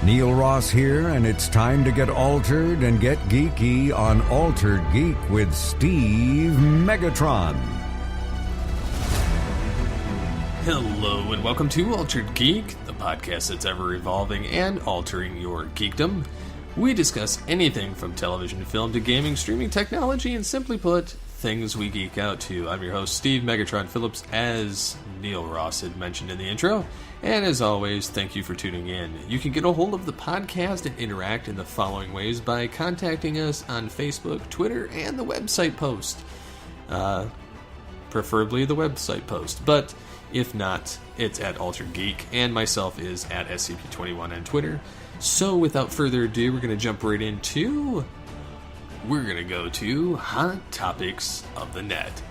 Neil Ross here, and it's time to get altered and get geeky on Altered Geek with Steve Megatron. Hello and welcome to Altered Geek, the podcast that's ever evolving and altering your geekdom. We discuss anything from television to film to gaming, streaming technology, and simply put, things we geek out to. I'm your host, Steve Megatron Phillips, as Neil Ross had mentioned in the intro. And as always, thank you for tuning in. You can get a hold of the podcast and interact in the following ways by contacting us on Facebook, Twitter, and the website post. Preferably the website post, but if not, it's at Altered Geek, and myself is at SCP21 on Twitter. So without further ado, we're going to jump right into... We're going to go to Hot Topics of the Net.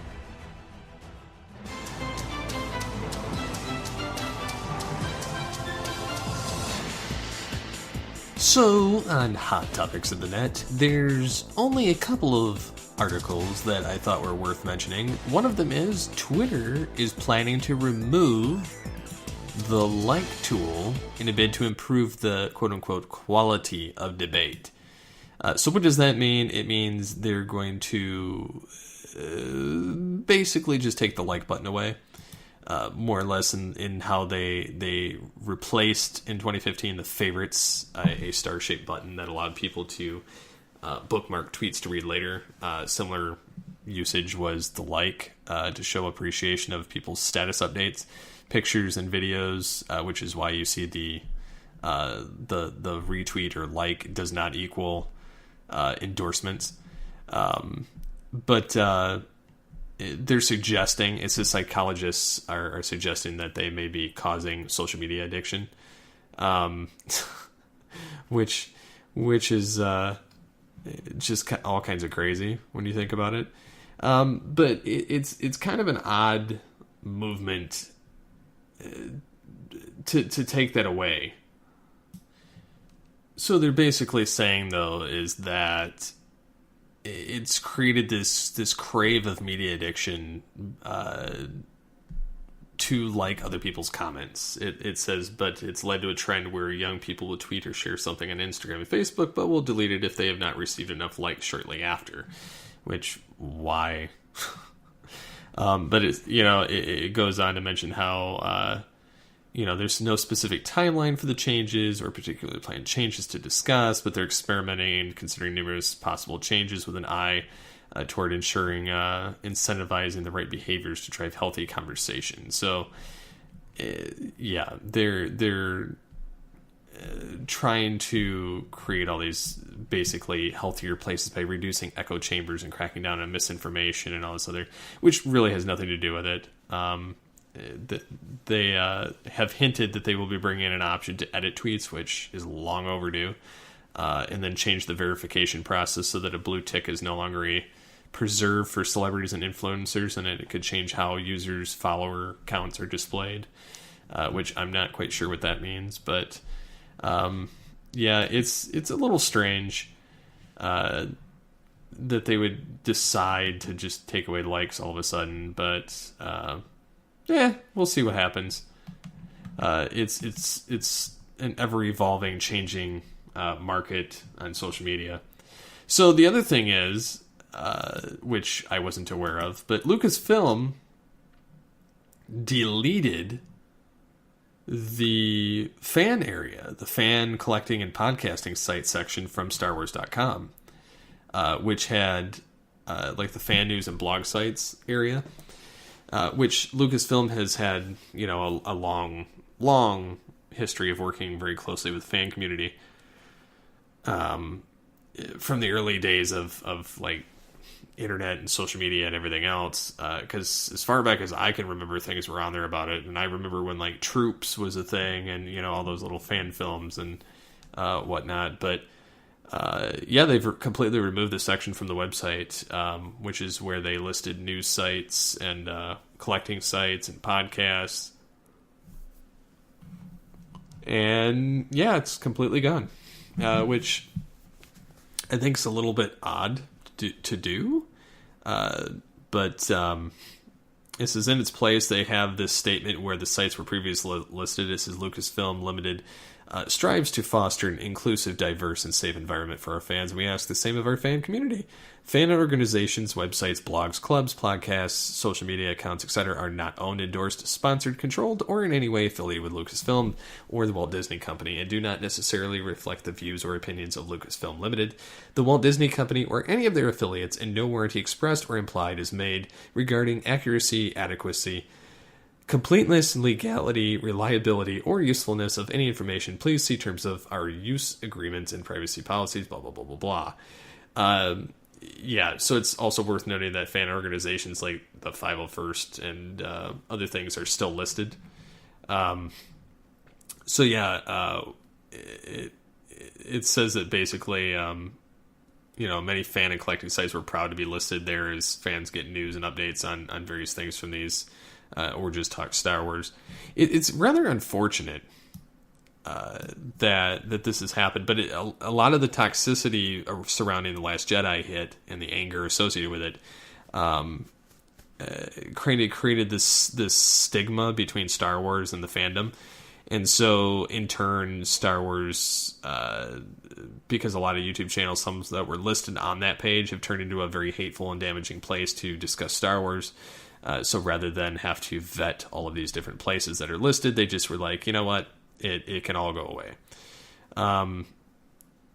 So, on Hot Topics of the Net, there's only a couple of articles that I thought were worth mentioning. One of them is Twitter is planning to remove the like tool in a bid to improve the quote-unquote quality of debate. So what does that mean? It means they're going to basically just take the like button away. More or less in how they replaced in 2015 the favorites, a star-shaped button that allowed people to bookmark tweets to read later. Similar usage was the like to show appreciation of people's status updates, pictures and videos, which is why you see the retweet or like does not equal endorsements. But they're suggesting, it's the psychologists are suggesting that they may be causing social media addiction, which is just all kinds of crazy when you think about it. But it's kind of an odd movement to take that away. So they're basically saying, though, is that it's created this crave of media addiction to like other people's comments. It says, but it's led to a trend where young people will tweet or share something on Instagram and Facebook, but will delete it if they have not received enough likes shortly after. Which, why? But it goes on to mention how there's no specific timeline for the changes or particularly planned changes to discuss, but they're experimenting and considering numerous possible changes with an eye toward ensuring incentivizing the right behaviors to drive healthy conversation. So, they're trying to create all these basically healthier places by reducing echo chambers and cracking down on misinformation and all this other, which really has nothing to do with it. They have hinted that they will be bringing in an option to edit tweets, which is long overdue, and then change the verification process so that a blue tick is no longer a preserve for celebrities and influencers, and it could change how users' follower counts are displayed, which I'm not quite sure what that means, but it's a little strange that they would decide to just take away likes all of a sudden, but we'll see what happens. It's an ever-evolving, changing market on social media. So the other thing is, which I wasn't aware of, but Lucasfilm deleted the fan area, the fan collecting and podcasting site section from StarWars.com, which had like the fan news and blog sites area. Which Lucasfilm has had, a long history of working very closely with the fan community. From the early days of like internet and social media and everything else, because as far back as I can remember, things were on there about it, and I remember when like Troops was a thing, and all those little fan films and whatnot. But they've completely removed this section from the website, which is where they listed news sites and collecting sites and podcasts. And it's completely gone, which I think is a little bit odd to do. But this is in its place. They have this statement where the sites were previously listed. This is Lucasfilm Limited strives to foster an inclusive, diverse, and safe environment for our fans. We ask the same of our fan community. Fan organizations, websites, blogs, clubs, podcasts, social media accounts, etc. are not owned, endorsed, sponsored, controlled, or in any way affiliated with Lucasfilm or the Walt Disney Company, and do not necessarily reflect the views or opinions of Lucasfilm Limited, the Walt Disney Company, or any of their affiliates, and no warranty expressed or implied is made regarding accuracy, adequacy, completeness, legality, reliability, or usefulness of any information. Please see terms of our use agreements and privacy policies, blah, blah, blah, blah, blah. Yeah, so it's also worth noting that fan organizations like the 501st and other things are still listed. So yeah, it says that basically, many fan and collecting sites were proud to be listed there as fans get news and updates on various things from these, or just talk Star Wars. It's rather unfortunate that this has happened, but a lot of the toxicity surrounding The Last Jedi hit and the anger associated with it created this stigma between Star Wars and the fandom. And so, in turn, Star Wars, because a lot of YouTube channels, some that were listed on that page, have turned into a very hateful and damaging place to discuss Star Wars. So rather than have to vet all of these different places that are listed, they just were like, you know what? It can all go away.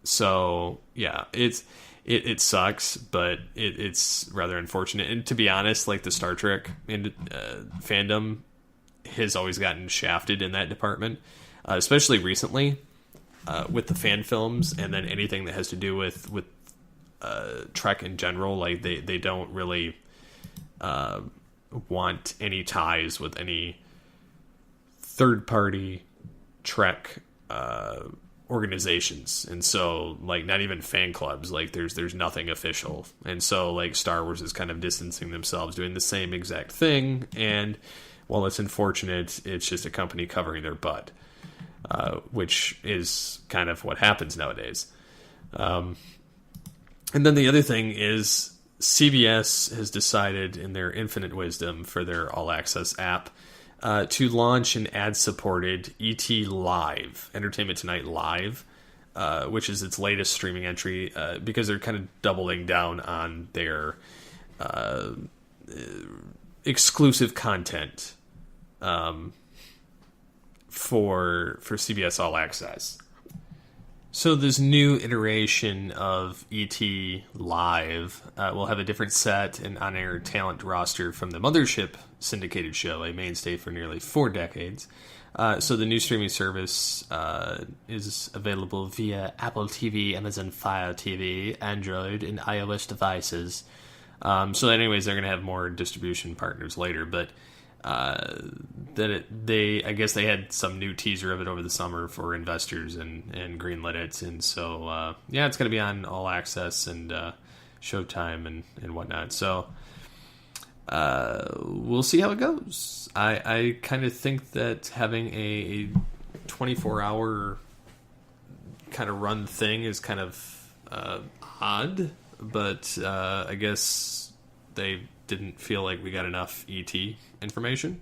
So yeah, it sucks, but it's rather unfortunate. And to be honest, like the Star Trek fandom has always gotten shafted in that department, especially recently with the fan films, and then anything that has to do with Trek in general. Like they don't really want any ties with any third party Trek organizations, and so like not even fan clubs, like there's nothing official, and so like Star Wars is kind of distancing themselves, doing the same exact thing. And while it's unfortunate, it's just a company covering their butt, which is kind of what happens nowadays. And then the other thing is CBS has decided, in their infinite wisdom, for their All Access app, to launch an ad-supported ET Live, Entertainment Tonight Live, which is its latest streaming entry, because they're kind of doubling down on their exclusive content for CBS All Access. So this new iteration of ET Live will have a different set and on-air talent roster from the Mothership syndicated show, a mainstay for nearly 4 decades. So the new streaming service is available via Apple TV, Amazon Fire TV, Android, and iOS devices. So anyways, they're going to have more distribution partners later, but I guess they had some new teaser of it over the summer for investors and greenlit it, and so it's going to be on All Access and Showtime and whatnot. So we'll see how it goes. I kind of think that having a 24-hour kind of run thing is kind of odd, but I guess they didn't feel like we got enough ET information,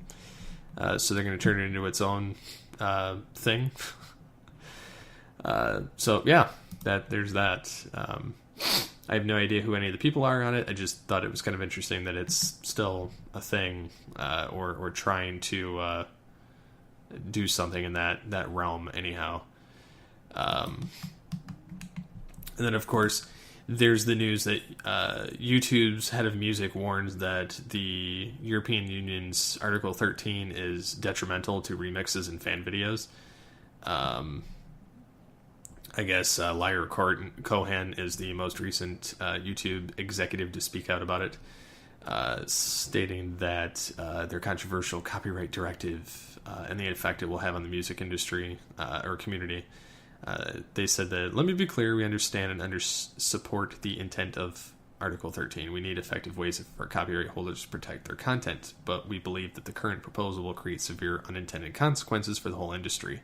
so they're going to turn it into its own thing. So yeah, there's that. I have no idea who any of the people are on it. I just thought it was kind of interesting that it's still a thing, or trying to do something in that realm anyhow. And then of course, there's the news that YouTube's head of music warns that the European Union's Article 13 is detrimental to remixes and fan videos. I guess Lyra Cohen is the most recent YouTube executive to speak out about it, stating that their controversial copyright directive and the effect it will have on the music industry or community. They said that, let me be clear, we understand and support the intent of Article 13. We need effective ways for copyright holders to protect their content, but we believe that the current proposal will create severe unintended consequences for the whole industry.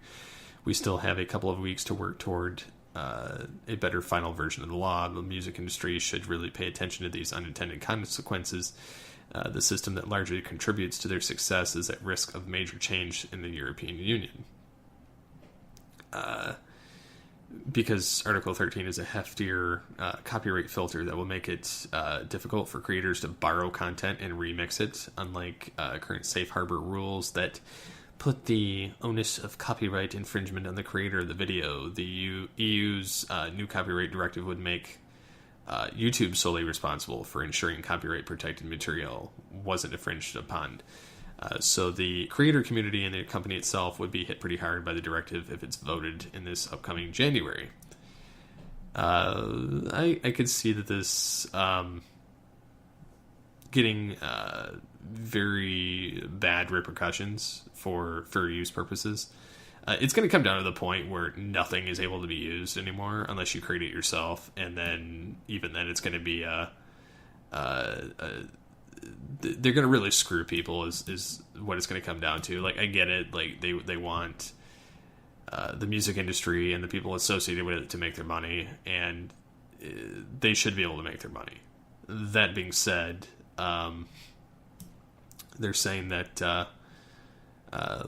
We still have a couple of weeks to work toward a better final version of the law. The music industry should really pay attention to these unintended consequences. The system that largely contributes to their success is at risk of major change in the European Union. because Article 13 is a heftier copyright filter that will make it difficult for creators to borrow content and remix it, unlike current safe harbor rules that put the onus of copyright infringement on the creator of the video. The EU's new copyright directive would make YouTube solely responsible for ensuring copyright protected material wasn't infringed upon. So the creator community and the company itself would be hit pretty hard by the directive if it's voted in this upcoming January. I could see that this getting very bad repercussions for fair use purposes. It's going to come down to the point where nothing is able to be used anymore unless you create it yourself, and then even then it's going to be they're going to really screw people is what it's going to come down to. Like, I get it. Like, they want the music industry and the people associated with it to make their money, and they should be able to make their money. That being said, they're saying that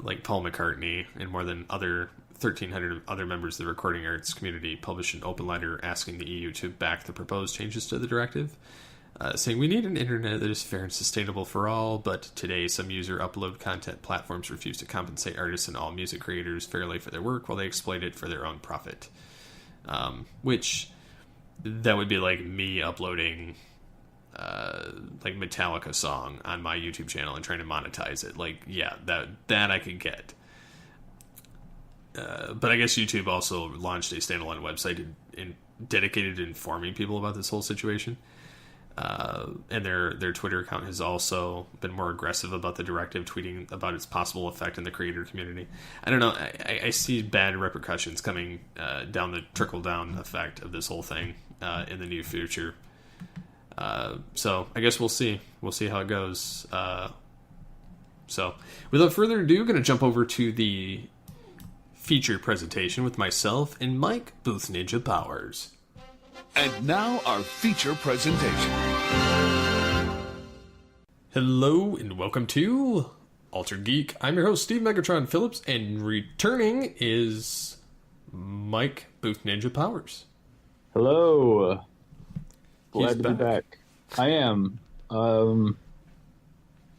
like Paul McCartney and more than 1,300 other members of the recording arts community published an open letter asking the EU to back the proposed changes to the directive. Saying we need an internet that is fair and sustainable for all, but today some user upload content platforms refuse to compensate artists and all music creators fairly for their work while they exploit it for their own profit. Which, that would be like me uploading like Metallica song on my YouTube channel and trying to monetize it. Like, yeah, that I could get. But I guess YouTube also launched a standalone website dedicated to informing people about this whole situation. And their Twitter account has also been more aggressive about the directive, tweeting about its possible effect in the creator community. I don't know. I see bad repercussions coming down the trickle-down effect of this whole thing in the near future. So I guess we'll see. We'll see how it goes. So without further ado, going to jump over to the feature presentation with myself and Mike Boothninja Powers. And now our feature presentation. Hello and welcome to Altered Geek. I'm your host, Steve Megatron Phillips, and returning is Mike Boothninja Powers. Hello. Glad He's to back. be back. I am.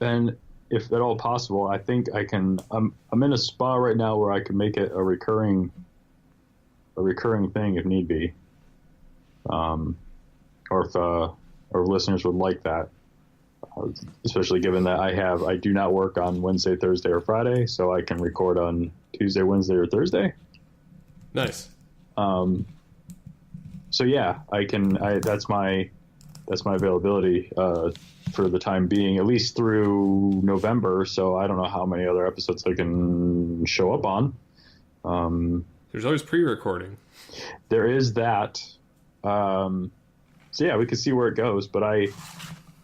And if at all possible, I think I can. I'm in a spot right now where I can make it a recurring thing if need be. Or if our listeners would like that, especially given that I do not work on Wednesday, Thursday, or Friday, so I can record on Tuesday, Wednesday, or Thursday. Nice. So yeah, that's my availability for the time being, at least through November. So I don't know how many other episodes I can show up on. There's always pre-recording. There is that. So yeah, we can see where it goes. But I've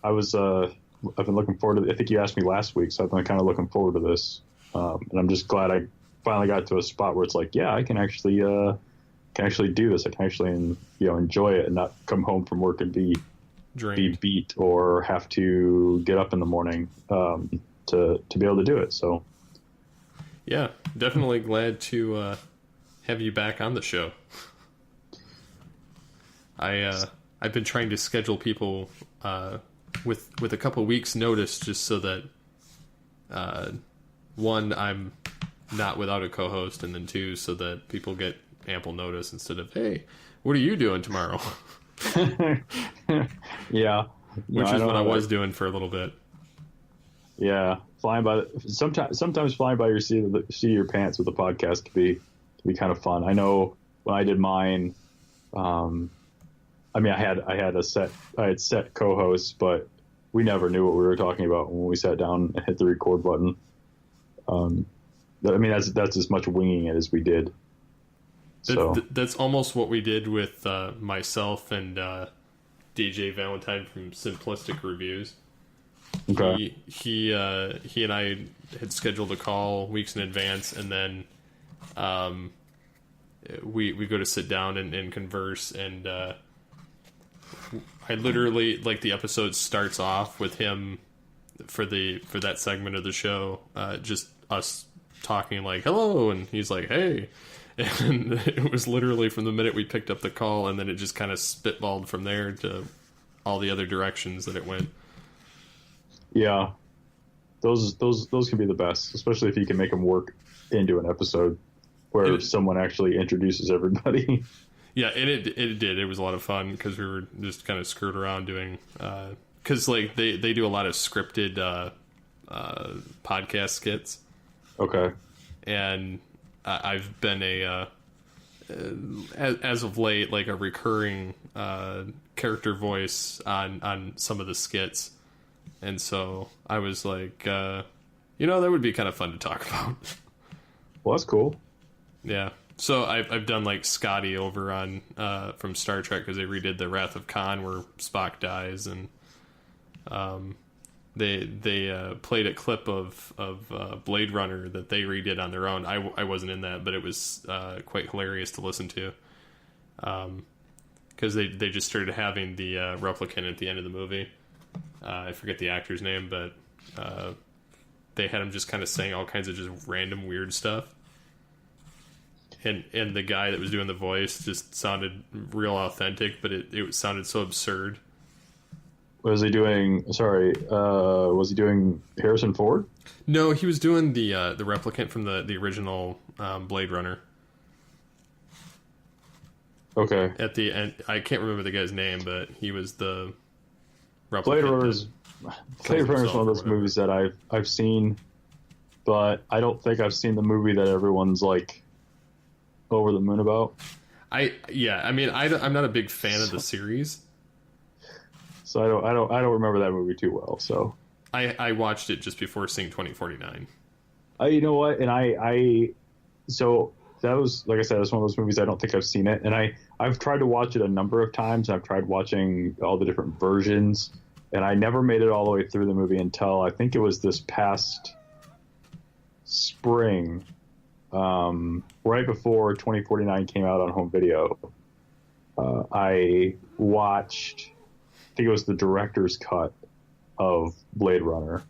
been looking forward to. I think you asked me last week, so I've been kind of looking forward to this. And I'm just glad I finally got to a spot where it's like, yeah, I can actually do this. I can actually, enjoy it and not come home from work and be beat or have to get up in the morning to be able to do it. So yeah, definitely glad to have you back on the show. I've been trying to schedule people with a couple weeks notice, just so that one, I'm not without a co-host, and then two, so that people get ample notice instead of, hey, what are you doing tomorrow? Yeah, which is what I was doing for a little bit. Yeah, sometimes flying by your seat of your pants with a podcast can be kind of fun. I know when I did mine, I had set co-hosts, but we never knew what we were talking about when we sat down and hit the record button. That's as much winging it as we did. That's almost what we did with myself and DJ Valentine from Simplistic Reviews. Okay. He and I had scheduled a call weeks in advance, and then we go to sit down and converse, and I literally, like, the episode starts off with him for that segment of the show, just us talking like, hello, and he's like, hey. And it was literally from the minute we picked up the call, and then it just kind of spitballed from there to all the other directions that it went. Yeah. Those can be the best, especially if you can make them work into an episode where someone actually introduces everybody. Yeah, and it did. It was a lot of fun because we were just kind of screwed around doing... Because like they do a lot of scripted podcast skits. Okay. And I've been as of late, like a recurring character voice on some of the skits. And so I was like, that would be kind of fun to talk about. Well, that's cool. Yeah. So I've done like Scotty over on from Star Trek because they redid the Wrath of Khan where Spock dies, and they played a clip of Blade Runner that they redid on their own. I wasn't in that, but it was quite hilarious to listen to because they just started having the replicant at the end of the movie. I forget the actor's name, but they had him just kind of saying all kinds of just random weird stuff. And the guy that was doing the voice just sounded real authentic, but it sounded so absurd. Was he doing? Sorry, was he doing Harrison Ford? No, he was doing the replicant from the original Blade Runner. Okay. At the end, I can't remember the guy's name, but he was the replicant. Blade Runner is one of those movies that I've seen, but I don't think I've seen the movie that everyone's like over the moon about. I'm not a big fan of the series, so I don't remember that movie too well. So I watched it just before seeing 2049. You know what? And so that was, like I said, it's one of those movies I don't think I've seen it, and I've tried to watch it a number of times. I've tried watching all the different versions, and I never made it all the way through the movie until I think it was this past spring. Right before 2049 came out on home video, I watched, I think it was the director's cut of Blade Runner,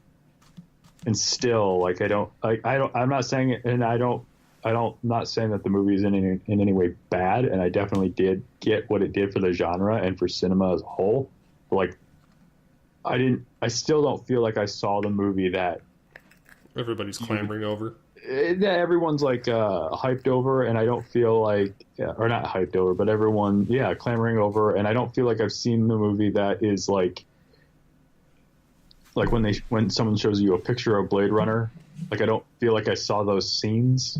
and still, like, I'm not saying it, and not saying that the movie is in any way bad, and I definitely did get what it did for the genre and for cinema as a whole. But, like, I still don't feel like I saw the movie that everybody's clamoring over. That everyone's like hyped over, and I don't feel like, or not hyped over, but everyone, clamoring over, and I don't feel like I've seen the movie that is like when someone shows you a picture of Blade Runner, like I don't feel like I saw those scenes.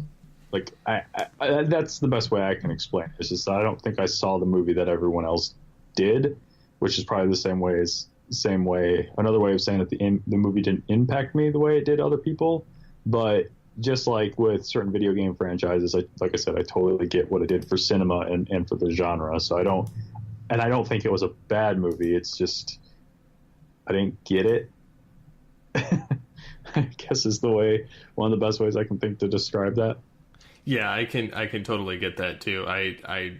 Like I that's the best way I can explain it. It's just that I don't think I saw the movie that everyone else did, which is probably the same way. Another way of saying that the movie didn't impact me the way it did other people, but just like with certain video game franchises, like I said, I totally get what it did for cinema and for the genre. So I don't think it was a bad movie. It's just I didn't get it. I guess is one of the best ways I can think to describe that. Yeah, I can totally get that too. I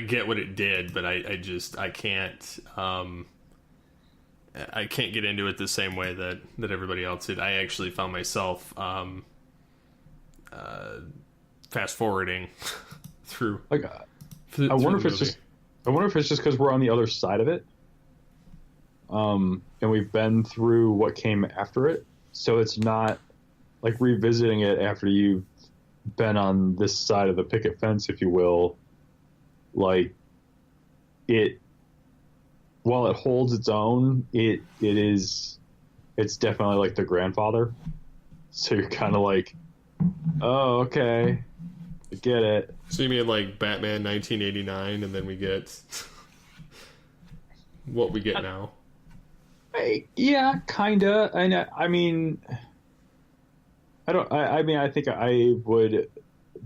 get what it did, but I can't. I can't get into it the same way that everybody else did. I actually found myself fast forwarding through. Like, I wonder if it's just because we're on the other side of it, and we've been through what came after it, so it's not like revisiting it after you've been on this side of the picket fence, if you will. Like it. While it holds its own, it's definitely like the grandfather. So you're kind of like, oh, okay, I get it. So you mean like Batman 1989, and then we get what we get now? Yeah, kinda. And I mean, I think I would.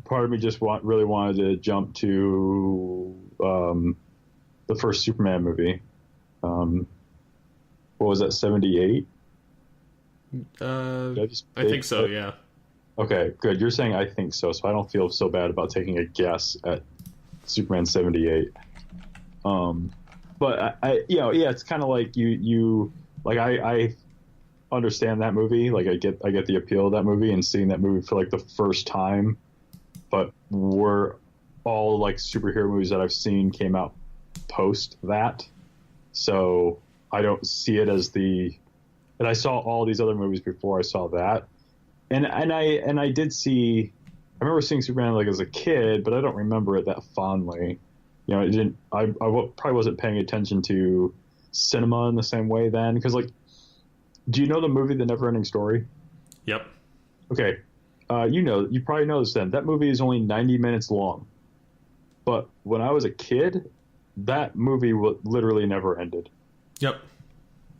Part of me just really wanted to jump to the first Superman movie. What was that, 78? I think so, yeah. Okay, good. You're saying I think so I don't feel so bad about taking a guess at Superman 78. But it's kind of like you like I understand that movie. Like I get the appeal of that movie and seeing that movie for like the first time. But we're all like superhero movies that I've seen came out post that. So I don't see it as and I saw all these other movies before I saw that. And I did see, I remember seeing Superman like as a kid, but I don't remember it that fondly. You know, it didn't. I probably wasn't paying attention to cinema in the same way then. Because like, do you know the movie The Neverending Story? Yep. Okay, you probably know this then. That movie is only 90 minutes long, but when I was a kid, that movie literally never ended. Yep.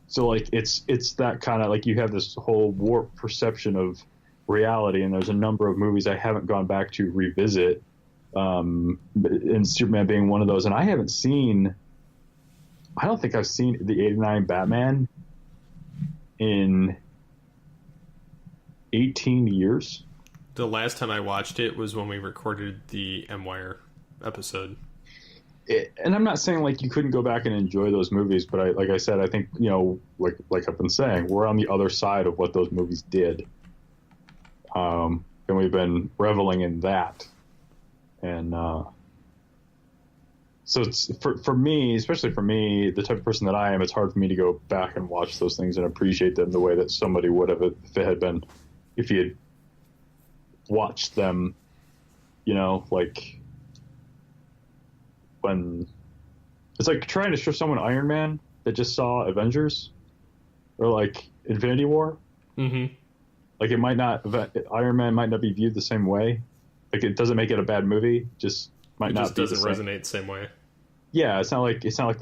So like, it's that kind of like you have this whole warped perception of reality, and there's a number of movies I haven't gone back to revisit. And Superman being one of those. And I don't think I've seen the 89 Batman in 18 years. The last time I watched it was when we recorded the M-Wire episode. And I'm not saying like you couldn't go back and enjoy those movies, but like I said, I think, you know, like I've been saying, we're on the other side of what those movies did. And we've been reveling in that. And so it's for me, especially for me, the type of person that I am, it's hard for me to go back and watch those things and appreciate them the way that somebody would have if he had watched them, you know, like when it's like trying to show someone Iron Man that just saw Avengers or like Infinity War. Mm-hmm. Like Iron Man might not be viewed the same way. Like it doesn't make it a bad movie. Just might not. It just doesn't resonate the same way. Yeah, it's not like It's not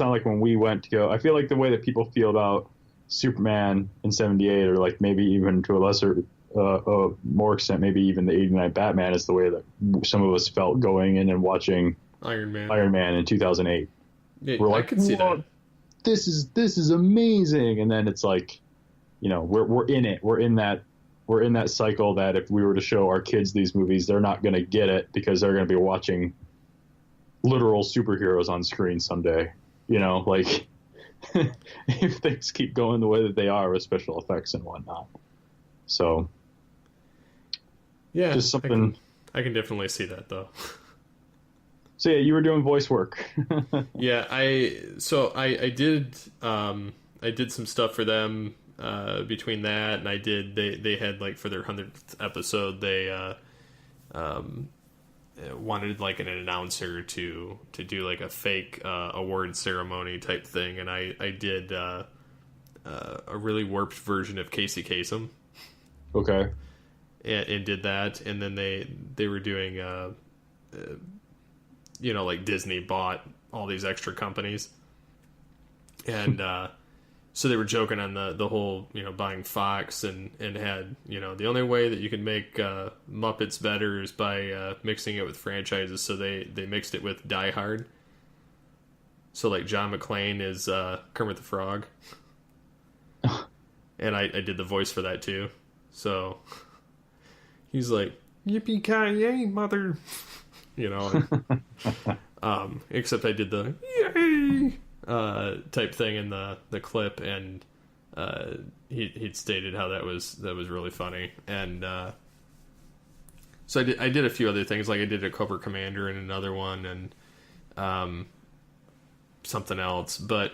like when we went to go. I feel like the way that people feel about Superman in '78, or like maybe even to a lesser, more extent, maybe even the '89 Batman, is the way that some of us felt going in and watching Iron Man in 2008. Yeah, We're like, I can see that. This is amazing, and then it's like, you know, we're in it. We're in that cycle that if we were to show our kids these movies, they're not going to get it because they're going to be watching literal superheroes on screen someday. You know, like if things keep going the way that they are with special effects and whatnot. So, yeah, just something. I can definitely see that though. So yeah, you were doing voice work. Yeah, I did some stuff for them. Between that and they had like for their 100th episode they wanted like an announcer to do like a fake award ceremony type thing, and I did a really warped version of Casey Kasem. Okay. And did that, and then they were doing you know, like Disney bought all these extra companies, and so they were joking on the whole, you know, buying Fox and had, you know, the only way that you can make Muppets better is by mixing it with franchises. So they mixed it with Die Hard. So like John McClane is Kermit the Frog. And I did the voice for that too. So he's like, yippee-ki-yay, mother. You know. Except I did the yay type thing in the clip, and he'd stated how that was really funny, and so I did a few other things, like I did a Cobra Commander in another one, and something else, but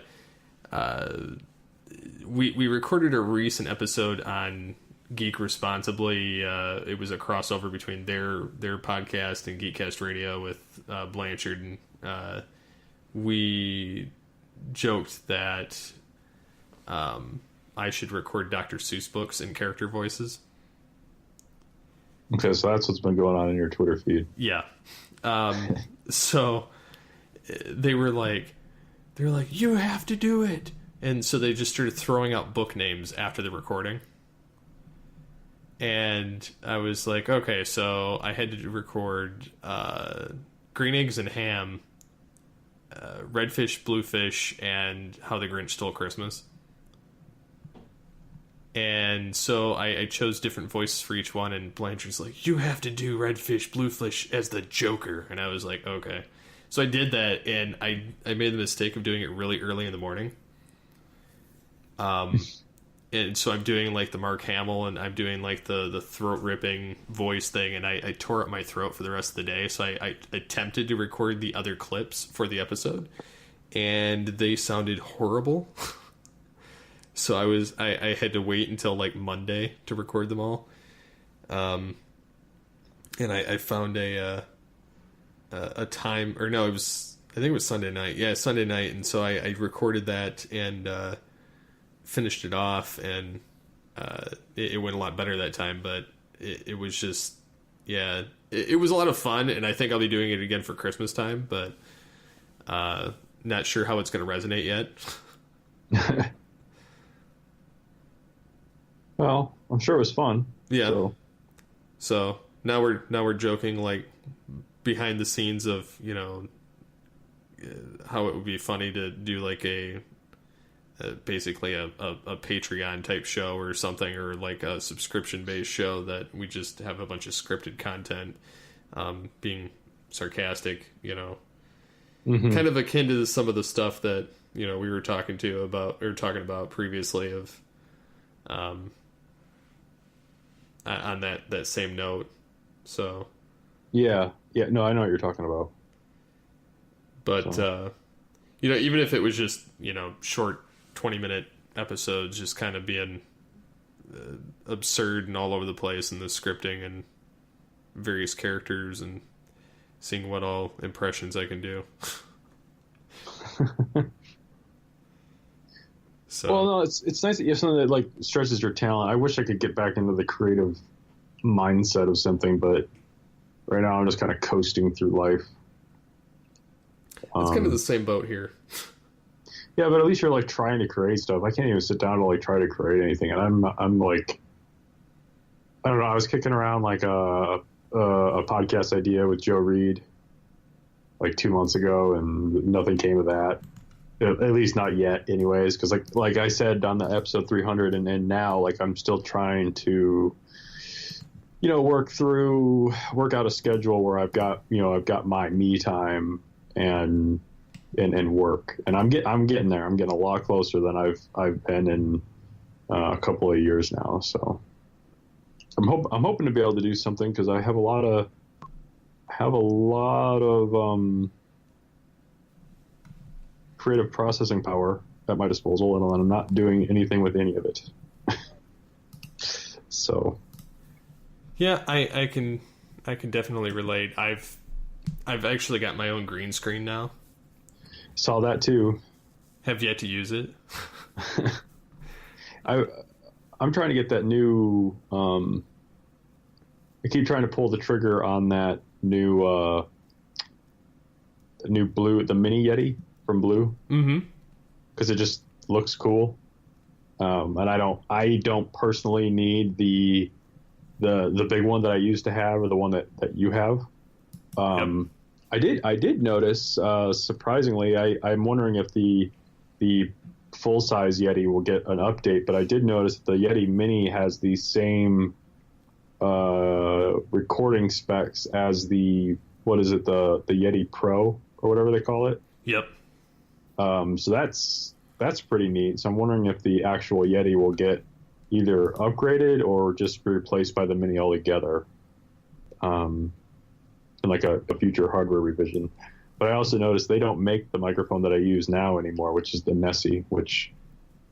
we recorded a recent episode on Geek Responsibly. It was a crossover between their podcast and Geekcast Radio with Blanchard, and we joked that I should record Dr. Seuss books in character voices. Okay, so that's what's been going on in your Twitter feed. Yeah. So they were like, you have to do it. And so they just started throwing out book names after the recording. And I was like, okay, so I had to record Green Eggs and Ham, Redfish, Bluefish, and How the Grinch Stole Christmas. And so I chose different voices for each one, and Blanchard's like, you have to do Redfish, Bluefish as the Joker. And I was like, okay. So I did that, and I made the mistake of doing it really early in the morning. and so I'm doing like the Mark Hamill, and I'm doing like the throat ripping voice thing, and I tore up my throat for the rest of the day. So I attempted to record the other clips for the episode, and they sounded horrible. So I had to wait until like Monday to record them all. And I found a time, or no, I think it was Sunday night. Yeah, Sunday night, and so I recorded that and finished it off, and it went a lot better that time. But it was just, yeah, it was a lot of fun, and I think I'll be doing it again for Christmas time. But not sure how it's going to resonate yet. Well, I'm sure it was fun. Yeah. So now we're joking like behind the scenes of, you know, how it would be funny to do like basically a Patreon type show or something, or like a subscription based show that we just have a bunch of scripted content, being sarcastic, you know, kind of akin to some of the stuff that, you know, we were talking about previously of, on that same note. So yeah, no, I know what you're talking about. But you know, even if it was just, you know, short 20-minute episodes, just kind of being absurd and all over the place, and the scripting and various characters, and seeing what all impressions I can do. So, well, no, it's nice that you have something that like stretches your talent. I wish I could get back into the creative mindset of something, but right now I'm just kind of coasting through life. It's kind of the same boat here. Yeah, but at least you're like trying to create stuff. I can't even sit down to like try to create anything, and I'm like, I don't know. I was kicking around like a podcast idea with Joe Reed like 2 months ago, and nothing came of that. At least not yet, anyways. Because like I said on the episode 300, and then now like I'm still trying to, you know, work out a schedule where I've got my me time and work, and I'm getting there. I'm getting a lot closer than I've been in a couple of years now. So I'm hoping to be able to do something, because I have a lot of creative processing power at my disposal, and I'm not doing anything with any of it. So yeah, I can definitely relate. I've actually got my own green screen now. Saw that too. Have yet to use it. I'm trying to get that new. I keep trying to pull the trigger on that new Blue, the Mini Yeti from Blue. Mm-hmm. Because it just looks cool. And I don't personally need the big one that I used to have, or the one that you have. Yep. I did notice, surprisingly, I'm wondering if the full size Yeti will get an update, but I did notice that the Yeti Mini has the same recording specs as the Yeti Pro, or whatever they call it. Yep. So that's pretty neat. So I'm wondering if the actual Yeti will get either upgraded or just replaced by the Mini altogether. In like a future hardware revision. But I also noticed they don't make the microphone that I use now anymore, which is the Nessie, which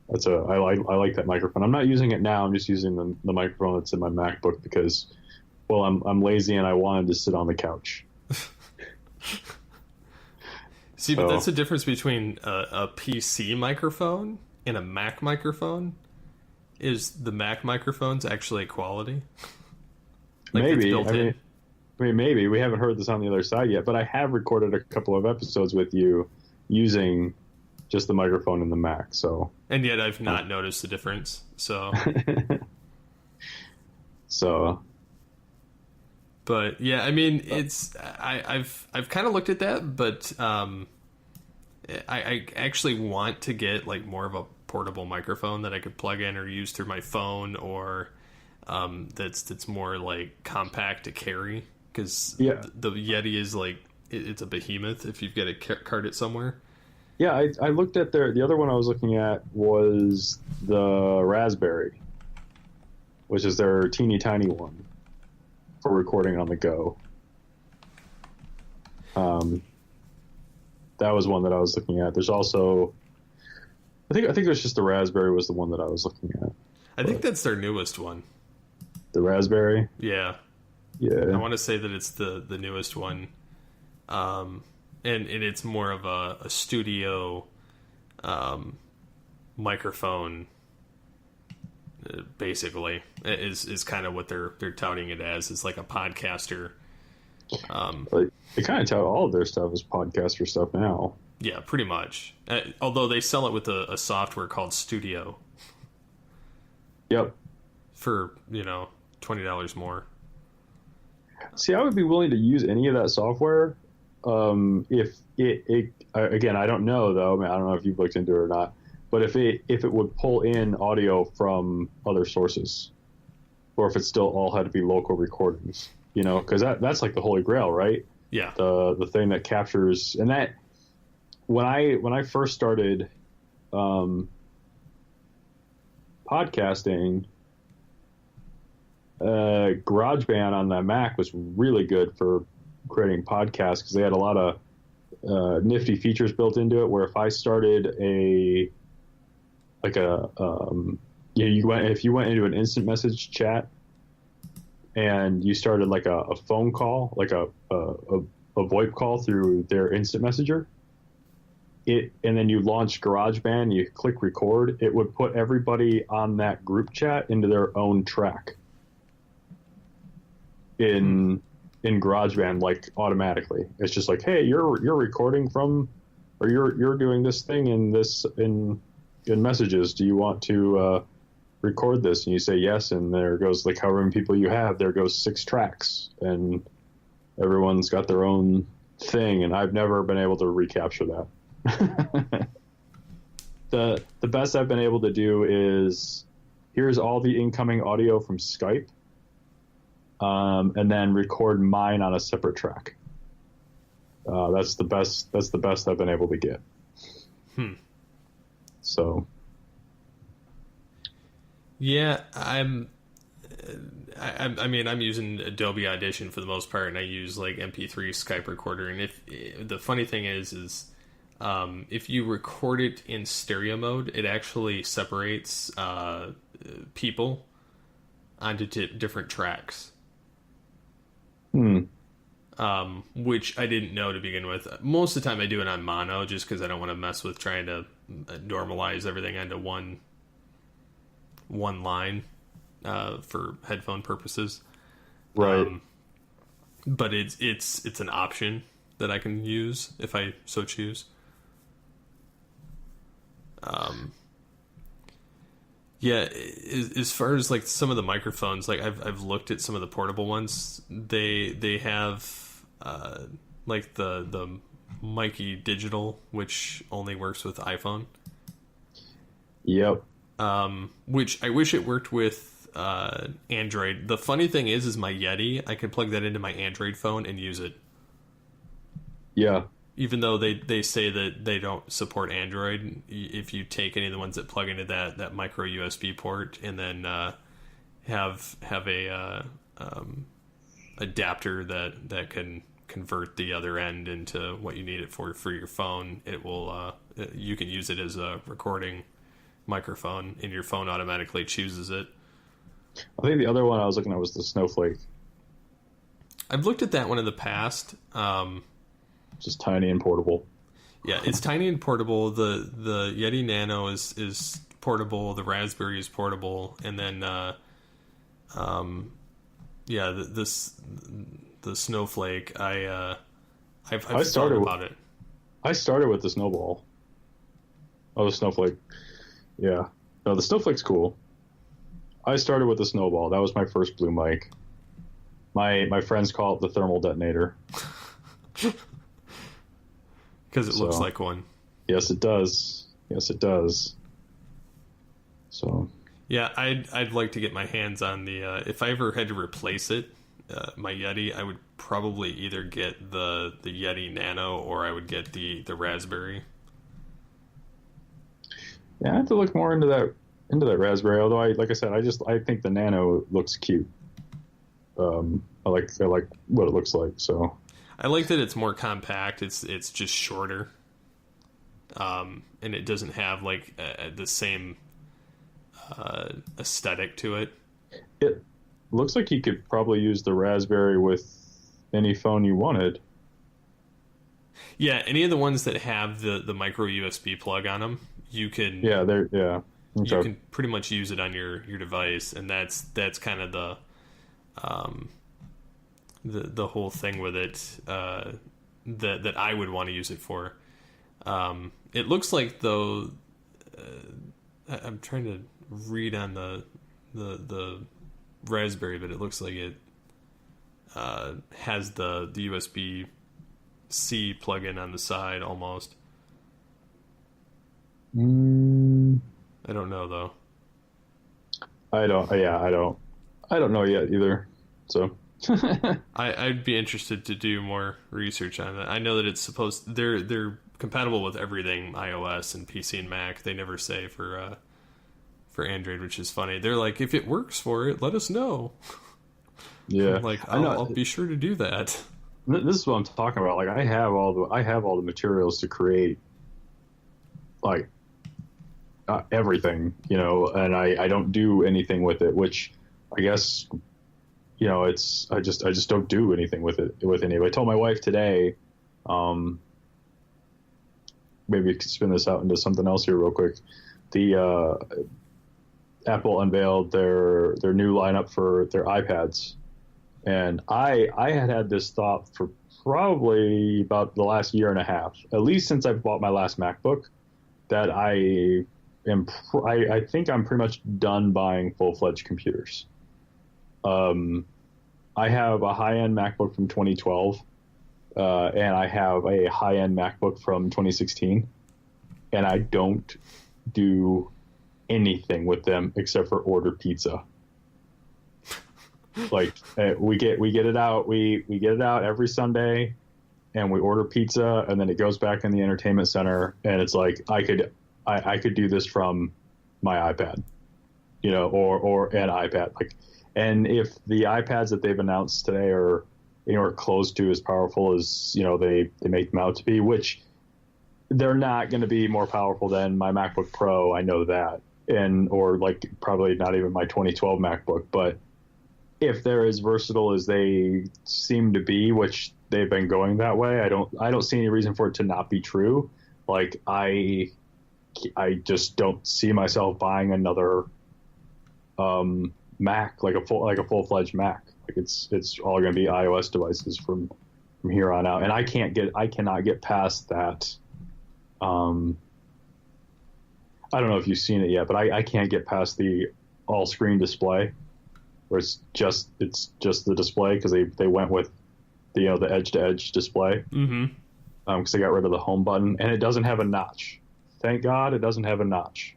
I like that microphone. I'm not using it now. I'm just using the microphone that's in my MacBook because, well, I'm lazy and I wanted to sit on the couch. See, but that's the difference between a PC microphone and a Mac microphone. Is the Mac microphone's actually quality? Like maybe. I mean, maybe. We haven't heard this on the other side yet, but I have recorded a couple of episodes with you using just the microphone in the Mac. So, and yet I've not noticed the difference. So, but yeah, I mean, I've kind of looked at that, but I actually want to get like more of a portable microphone that I could plug in or use through my phone, or that's more like compact to carry. Because the Yeti is like, it's a behemoth if you've got to cart it somewhere. Yeah, I looked at the other one I was looking at was the Raspberry, which is their teeny tiny one for recording on the go. That was one that I was looking at. There's also, I think there's just the Raspberry was the one that I was looking at. I think that's their newest one. The Raspberry? Yeah. Yeah. I want to say that it's the newest one. And it's more of a studio microphone, basically, is kind of what they're touting it as. It's like a podcaster. They kind of tout all of their stuff as podcaster stuff now. Yeah, pretty much. Although they sell it with a software called Studio. Yep. For, $20 more. See, I would be willing to use any of that software if it again, I don't know though. I mean, I don't know if you've looked into it or not, but if it would pull in audio from other sources, or if it still all had to be local recordings, because that's like the holy grail, right? Yeah. The thing that captures, and that when I first started podcasting, GarageBand on the Mac was really good for creating podcasts because they had a lot of nifty features built into it. Where if I started if you went into an instant message chat and you started like a phone call, like a VoIP call through their instant messenger, and then you launch GarageBand, you click record, it would put everybody on that group chat into their own track in GarageBand, like automatically. It's just like, hey, you're recording from, or you're doing this thing in messages. Do you want to record this? And you say yes, and there goes like however many people you have. There goes 6 tracks, and everyone's got their own thing. And I've never been able to recapture that. The best I've been able to do is here's all the incoming audio from Skype. And then record mine on a separate track. That's the best I've been able to get. So, yeah, I'm using Adobe Audition for the most part, and I use like MP3 Skype recorder. And if the funny thing is if you record it in stereo mode, it actually separates people onto different tracks. Which I didn't know to begin with. Most of the time I do it on mono just because I don't want to mess with trying to normalize everything onto one line for headphone purposes. Right. But it's an option that I can use if I so choose. Yeah, as far as like some of the microphones, like I've looked at some of the portable ones. They have like the Mikey Digital, which only works with iPhone. Yep. Which I wish it worked with Android. The funny thing is my Yeti, I can plug that into my Android phone and use it. Yeah. Even though they say that they don't support Android, if you take any of the ones that plug into that micro USB port and then have a adapter that can convert the other end into what you need it for your phone, it will you can use it as a recording microphone, and your phone automatically chooses it. I think the other one I was looking at was the Snowflake. I've looked at that one in the past. Just tiny and portable. Yeah, it's tiny and portable. The Yeti Nano is portable. The Raspberry is portable, and then the Snowflake. I've thought about it. I started with the Snowball. Oh, the Snowflake. Yeah, no, the Snowflake's cool. I started with the Snowball. That was my first blue mic. My friends call it the thermal detonator. Because it looks like one. Yes, it does. So. Yeah, I'd like to get my hands on the. If I ever had to replace it, my Yeti, I would probably either get the Yeti Nano or I would get the Raspberry. Yeah, I have to look more into that Raspberry. Although like I said, I think the Nano looks cute. I like what it looks like. So I like that it's more compact. It's just shorter, and it doesn't have like the same aesthetic to it. it looks like you could probably use the Raspberry with any phone you wanted. Yeah, any of the ones that have the micro USB plug on them, you can Yeah. Okay. you can pretty much use it on your device, and that's kind of the whole thing with it that I would want to use it for. It looks like though, I'm trying to read on the Raspberry, but it looks like it has the USB-C plug-in on the side almost. I don't know though. I don't know yet either. So I'd be interested to do more research on it. I know that it's supposed they're compatible with everything iOS and PC and Mac. They never say for Android, which is funny. They're like, if it works for it, let us know. yeah, I'm like, I'll be sure to do that. This is what I'm talking about. Like I have all the materials to create like everything, and I don't do anything with it, which I guess it's I just don't do anything with it with any. I told my wife today, maybe we could spin this out into something else here real quick. The Apple unveiled their new lineup for their iPads, and I had this thought for probably about the last year and a half, at least since I bought my last MacBook, that I think I'm pretty much done buying full-fledged computers. I have a high-end MacBook from 2012, and I have a high-end MacBook from 2016, and I don't do anything with them except for order pizza. Like we get it out, we get it out every Sunday, and we order pizza, and then it goes back in the entertainment center, and it's like I could do this from my iPad, or an iPad. Like, and if the iPads that they've announced today are close to as powerful as they make them out to be, which they're not going to be more powerful than my MacBook Pro. I know that, or like probably not even my 2012 MacBook. But if they're as versatile as they seem to be, which they've been going that way, I don't see any reason for it to not be true. Like I just don't see myself buying another Mac, like a full-fledged Mac. Like it's all going to be iOS devices from here on out, and I cannot get past that. I don't know if you've seen it yet, but I can't get past the all-screen display, where it's just the display, because they went with the edge-to-edge display. Mm-hmm. Because they got rid of the home button, and it doesn't have a notch. Thank God it doesn't have a notch.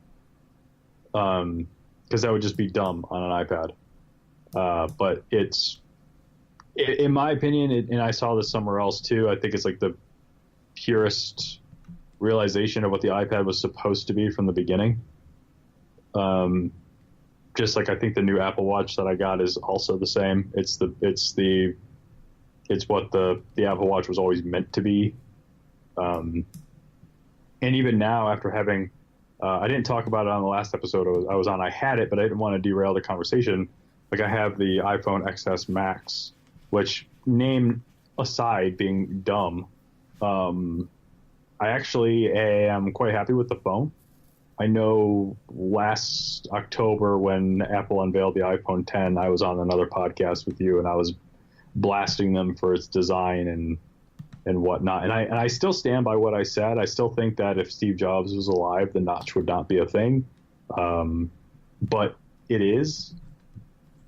Because that would just be dumb on an iPad. But in my opinion, and I saw this somewhere else too, I think it's like the purest realization of what the iPad was supposed to be from the beginning. Just like I think the new Apple Watch that I got is also the same. It's what the Apple Watch was always meant to be. And even now, after having, I didn't talk about it on the last episode I was on. I had it, but I didn't want to derail the conversation. Like I have the iPhone XS Max, which, name aside being dumb, I actually am quite happy with the phone. I know last October when Apple unveiled the iPhone 10, I was on another podcast with you, and I was blasting them for its design and whatnot. And I still stand by what I said. I still think that if Steve Jobs was alive, the notch would not be a thing. But it is.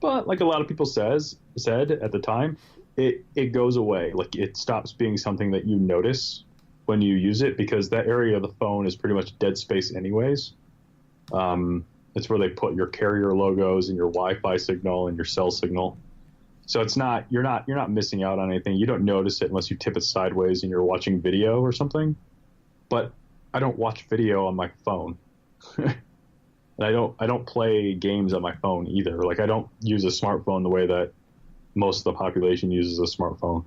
But like a lot of people said at the time, it goes away. Like it stops being something that you notice when you use it, because that area of the phone is pretty much dead space anyways. It's where they put your carrier logos and your Wi-Fi signal and your cell signal. So it's not, you're not missing out on anything. You don't notice it unless you tip it sideways and you're watching video or something. But I don't watch video on my phone. and I don't play games on my phone either. Like, I don't use a smartphone the way that most of the population uses a smartphone.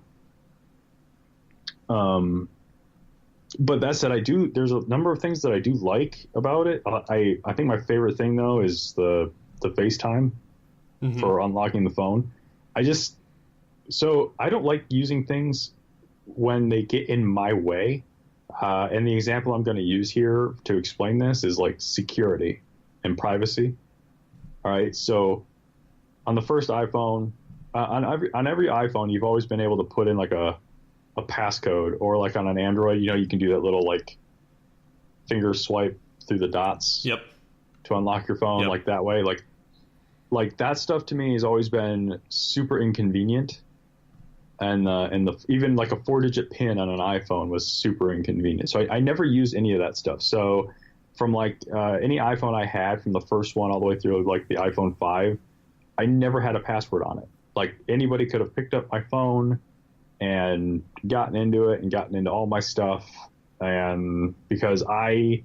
But that said, there's a number of things that I do like about it. I think my favorite thing though is the FaceTime for unlocking the phone. So I don't like using things when they get in my way. And the example I'm going to use here to explain this is like security and privacy. All right. So on the first iPhone, on every iPhone, you've always been able to put in like a passcode, or like on an Android, you can do that little like finger swipe through the dots. Yep. To unlock your phone, like that way. Like that stuff to me has always been super inconvenient. And even like a 4-digit PIN on an iPhone was super inconvenient. So I never used any of that stuff. So from like any iPhone I had, from the first one all the way through like the iPhone 5, I never had a password on it. Like anybody could have picked up my phone and gotten into it and gotten into all my stuff. And because the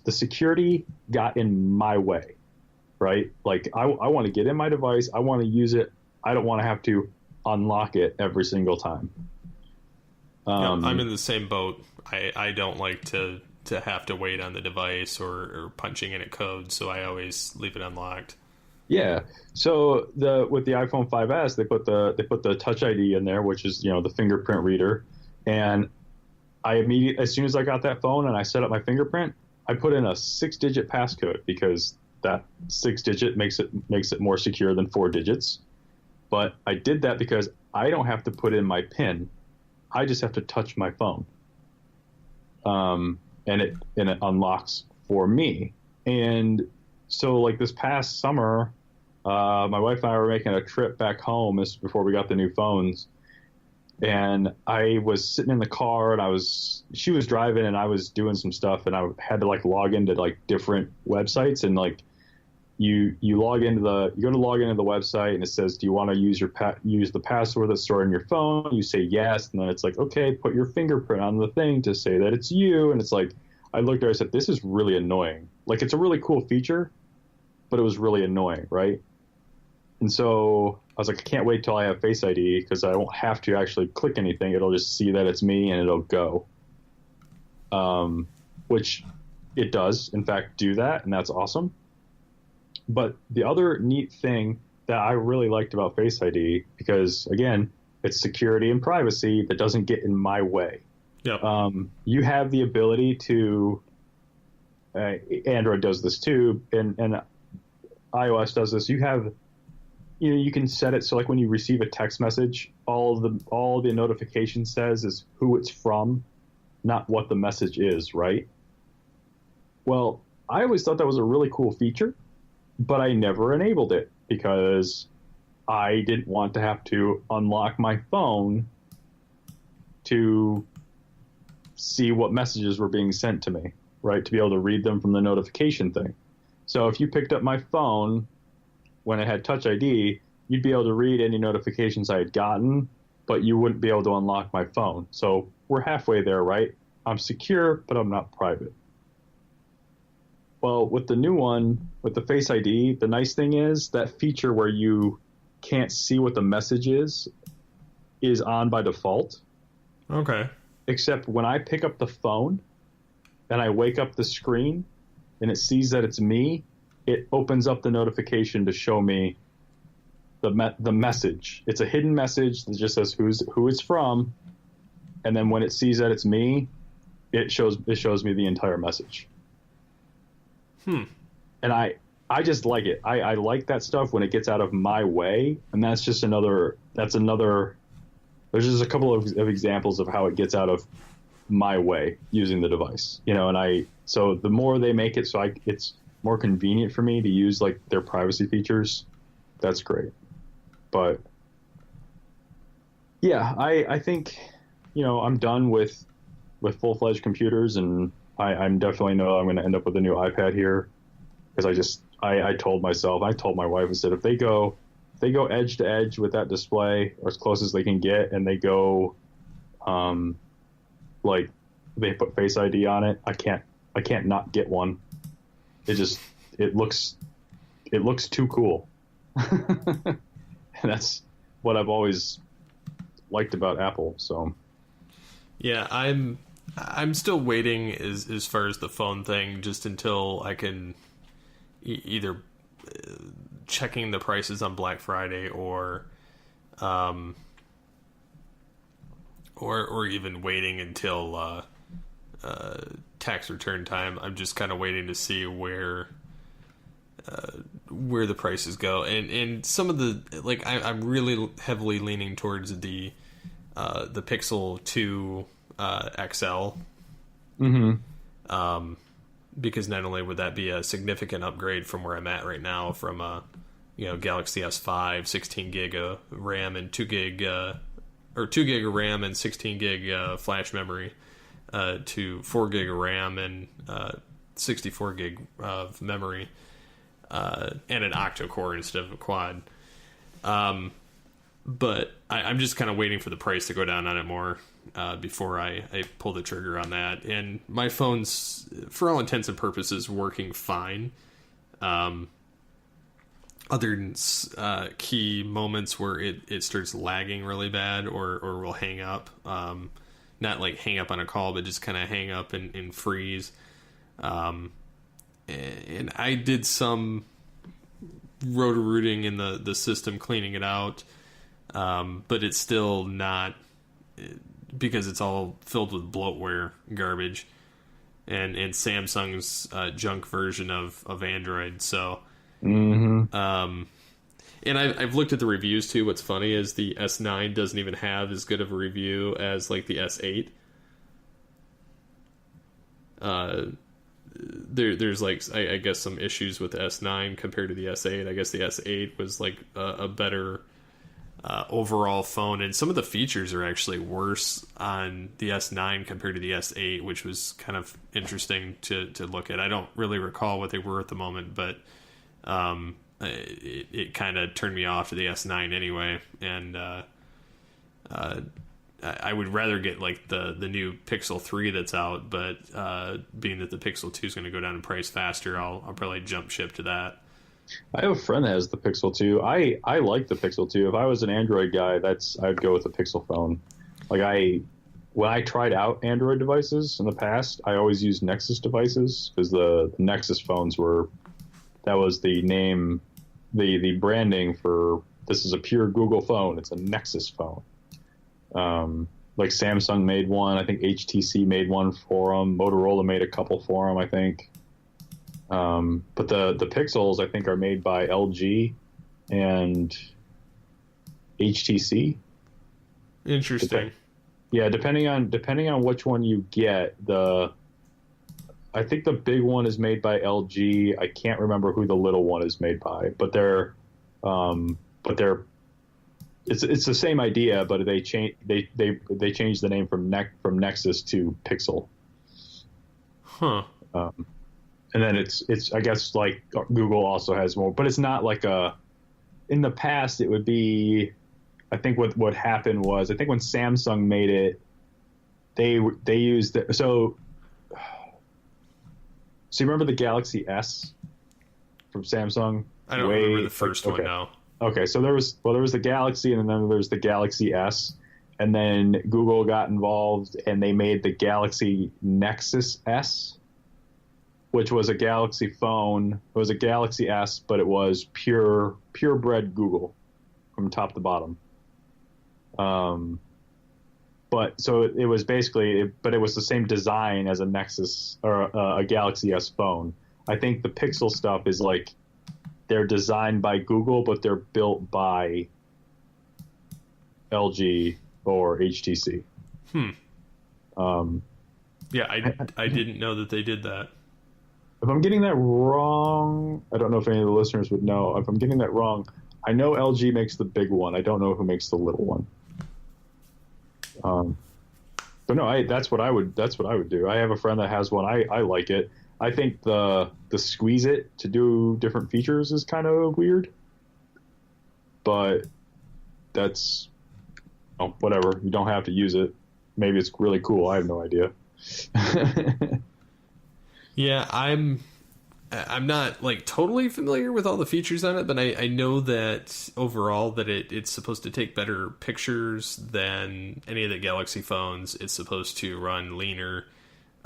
security got in my way, right? Like I want to get in my device. I want to use it. I don't want to have to unlock it every single time. I'm in the same boat. I don't like to have to wait on the device or punching in a code, so I always leave it unlocked. Yeah. So with the iPhone 5S, they put the Touch ID in there, which is the fingerprint reader, and as soon as I got that phone and I set up my fingerprint, I put in a 6-digit passcode, because that 6-digit makes it more secure than 4 digits. But I did that because I don't have to put in my PIN. I just have to touch my phone. And it unlocks for me. And so like this past summer, my wife and I were making a trip back home. This is before we got the new phones. And I was sitting in the car, and she was driving, and I was doing some stuff, and I had to like log into like different websites, and like you go to log into the website, and it says, do you want to use the password that's stored in your phone? You say yes, and then it's like, okay, put your fingerprint on the thing to say that it's you. And it's like, I looked at it, I said, this is really annoying. Like, it's a really cool feature, but it was really annoying, right? And so I was like, I can't wait till I have Face ID, because I won't have to actually click anything. It'll just see that it's me, and it'll go. Which it does, in fact, do that, and that's awesome. But the other neat thing that I really liked about Face ID, because again, it's security and privacy that doesn't get in my way. Yep. You have the ability to, Android does this too, and iOS does this. You can set it so like when you receive a text message, all the notification says is who it's from, not what the message is, right? Well, I always thought that was a really cool feature, but I never enabled it because I didn't want to have to unlock my phone to see what messages were being sent to me, right? To be able to read them from the notification thing. So if you picked up my phone when it had Touch ID, you'd be able to read any notifications I had gotten, but you wouldn't be able to unlock my phone. So we're halfway there, right? I'm secure, but I'm not private. Well, with the new one, with the Face ID, the nice thing is that feature where you can't see what the message is on by default. Okay. Except when I pick up the phone and I wake up the screen and it sees that it's me, it opens up the notification to show me the message. It's a hidden message that just says who it's from, and then when it sees that it's me, it shows me the entire message. And I just like it. I like that stuff when it gets out of my way, and there's just a couple of examples of how it gets out of my way using the device, so the more they make it so it's more convenient for me to use like their privacy features, that's great. But yeah, I think, I'm done with full-fledged computers, and I'm definitely know I'm going to end up with a new iPad here. Because I told my wife, I said, if they go edge to edge with that display, or as close as they can get, and they go, like they put Face ID on it, I can't I can't not get one. It looks too cool. And that's what I've always liked about Apple. So yeah, I'm still waiting as far as the phone thing, just until I can either checking the prices on Black Friday or even waiting until tax return time. I'm just kind of waiting to see where the prices go, and some of the I'm really heavily leaning towards the Pixel 2 XL. mm-hmm. Because not only would that be a significant upgrade from where I'm at right now, from Galaxy S5, 16 gig of RAM and 2 gig or 2 gig of RAM and 16 gig flash memory, to 4 gig of RAM and 64 gig of memory, and an octa-core instead of a quad. But I'm just kind of waiting for the price to go down on it more before I pull the trigger on that. And my phone's, for all intents and purposes, working fine. Other than key moments where it starts lagging really bad or will hang up. Not like hang up on a call, but just kind of hang up and freeze. And I did some roto-rooting in the system, cleaning it out. But it's still not, because it's all filled with bloatware garbage and Samsung's junk version of Android. So, Mm-hmm. And I've looked at the reviews too. What's funny is the S9 doesn't even have as good of a review as like the S8. There's like I guess some issues with the S9 compared to the S8. I guess the S8 was like a better overall phone, and some of the features are actually worse on the S9 compared to the S8, which was kind of interesting to look at. I don't really recall what they were at the moment, but it kind of turned me off to the S9 anyway, and I would rather get like the new Pixel 3 that's out, but being that the Pixel 2 is going to go down in price faster, I'll probably jump ship to that. I have a friend that has the Pixel 2. I like the Pixel 2. If I was an Android guy, I'd go with the Pixel phone. Like when I tried out Android devices in the past, I always used Nexus devices because the Nexus phones that was the name, the branding for, this is a pure Google phone. It's a Nexus phone. Like Samsung made one. I think HTC made one for them. Motorola made a couple for them, I think. But the Pixels, I think, are made by LG and HTC. Interesting. Yeah, depending on which one you get, I think the big one is made by LG. I can't remember who the little one is made by, but it's the same idea, but they changed the name from Nexus to Pixel. Huh. And then it's I guess like Google also has more, but it's not like in the past it would be, I think what happened was, I think when Samsung made it, they used it. So you remember the Galaxy S from Samsung? I don't remember the first one now. Okay, so there was the Galaxy, and then there was the Galaxy S, and then Google got involved and they made the Galaxy Nexus S, which was a Galaxy phone. It was a Galaxy S, but it was purebred Google from top to bottom. But so it was basically, but it was the same design as a Nexus or a Galaxy S phone. I think the Pixel stuff is like, they're designed by Google, but they're built by LG or HTC. Yeah, I didn't know that they did that. If I'm getting that wrong, I don't know if any of the listeners would know. If I'm getting that wrong, I know LG makes the big one. I don't know who makes the little one. But no, that's what I would do. I have a friend that has one. I like it. I think the squeeze it to do different features is kind of weird, but that's whatever. You don't have to use it. Maybe it's really cool. I have no idea. Yeah, I'm not like totally familiar with all the features on it, but I know that overall that it's supposed to take better pictures than any of the Galaxy phones. It's supposed to run leaner,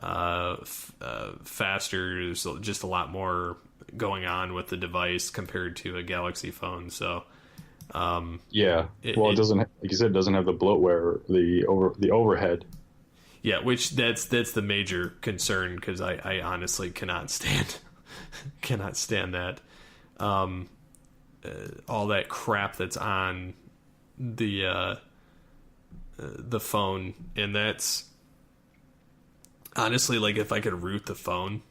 faster. There's just a lot more going on with the device compared to a Galaxy phone. So, it doesn't, like you said, it doesn't have the bloatware, the overhead. Yeah, which that's the major concern, because I honestly cannot stand that. All that crap that's on the phone, and that's honestly, like, if I could root the phone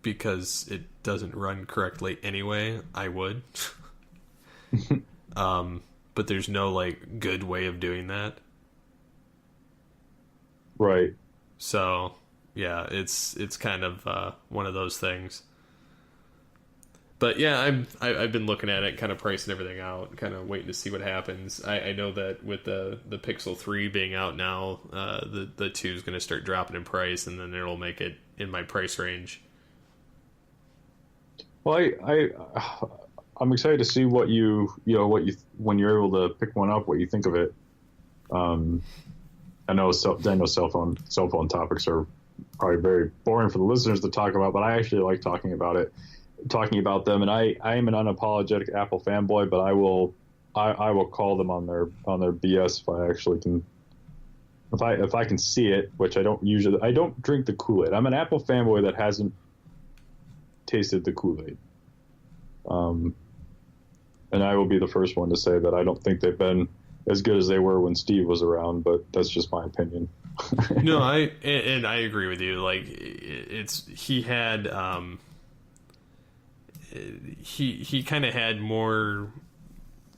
because it doesn't run correctly anyway, I would. But there's no like good way of doing that. Right. So, yeah, it's kind of one of those things. But yeah, I've been looking at it, kind of pricing everything out, kind of waiting to see what happens. I know that with the Pixel 3 being out now, the 2 is going to start dropping in price, and then it'll make it in my price range. Well, I'm excited to see what when you're able to pick one up, what you think of it. I know cell phone topics are probably very boring for the listeners to talk about, but I actually like talking about them. And I am an unapologetic Apple fanboy, but I will call them on their BS if I actually can. If I can see it, which I don't drink the Kool-Aid. I'm an Apple fanboy that hasn't tasted the Kool-Aid. And I will be the first one to say that I don't think they've been as good as they were when Steve was around, but that's just my opinion. No, I agree with you. Like, he had he kind of had more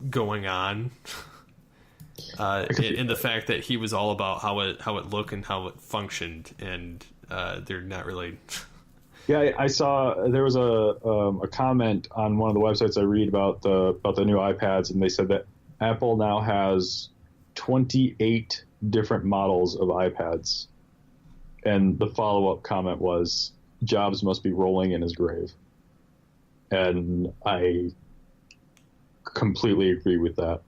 going on in the fact that he was all about how it looked and how it functioned, and they're not really. Yeah, I saw there was a comment on one of the websites I read about the new iPads, and they said that Apple now has 28 different models of iPads, and the follow-up comment was, Jobs must be rolling in his grave. And I completely agree with that.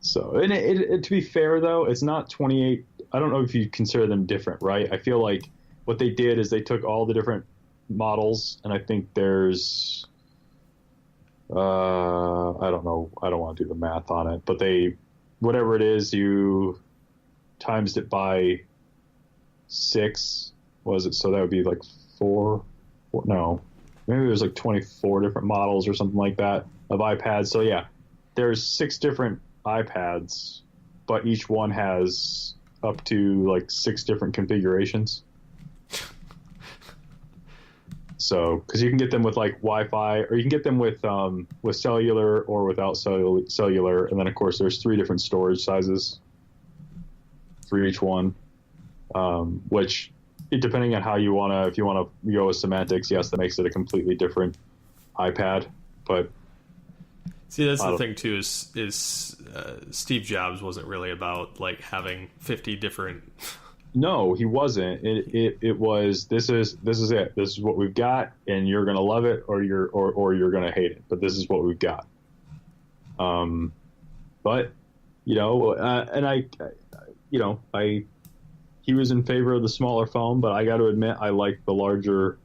So, and it, to be fair, though, it's not 28. I don't know if you consider them different, right? I feel like what they did is they took all the different models, and I think there's I don't know. I don't want to do the math on it, but whatever it is, you times it by 6, was it? So that would be like 4. No, maybe there's like 24 different models or something like that of iPads. So yeah, there's 6 different iPads, but each one has up to like 6 different configurations. So, because you can get them with like Wi-Fi, or you can get them with cellular or without cellular, and then of course there's 3 different storage sizes for each one. Which, depending on how you wanna, if you wanna go with semantics, yes, that makes it a completely different iPad. But see, that's the thing too. Is Steve Jobs wasn't really about like having 50 different. No, he wasn't. It was, this is it. This is what we've got, and you're gonna love it, or you're gonna hate it. But this is what we've got. But he was in favor of the smaller phone, but I got to admit, I like the larger.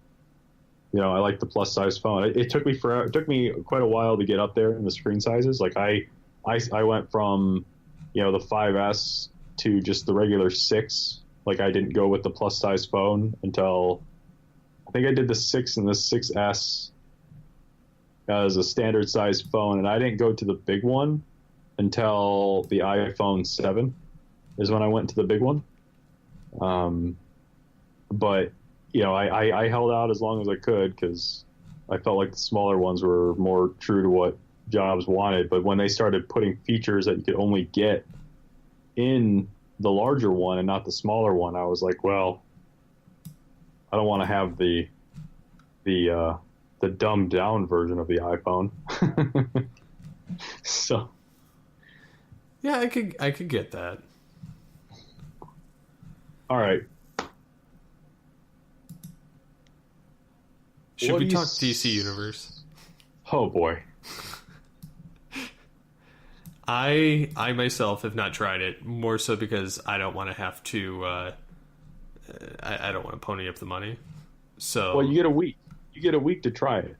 I like the plus size phone. It took me forever. It took me quite a while to get up there in the screen sizes. Like I went from the 5S to just the regular 6. Like, I didn't go with the plus size phone until I think I did the 6 and the 6S as a standard size phone, and I didn't go to the big one until the iPhone 7 is when I went to the big one. But I held out as long as I could because I felt like the smaller ones were more true to what Jobs wanted. But when they started putting features that you could only get in the larger one and not the smaller one, I was like, well, I don't want to have the dumbed down version of the iPhone. So yeah, I could get that. All right. Should we talk DC Universe? Oh boy. I myself have not tried it, more so because I don't want to have to. I don't want to pony up the money. So Well, you get a week. You get a week to try it.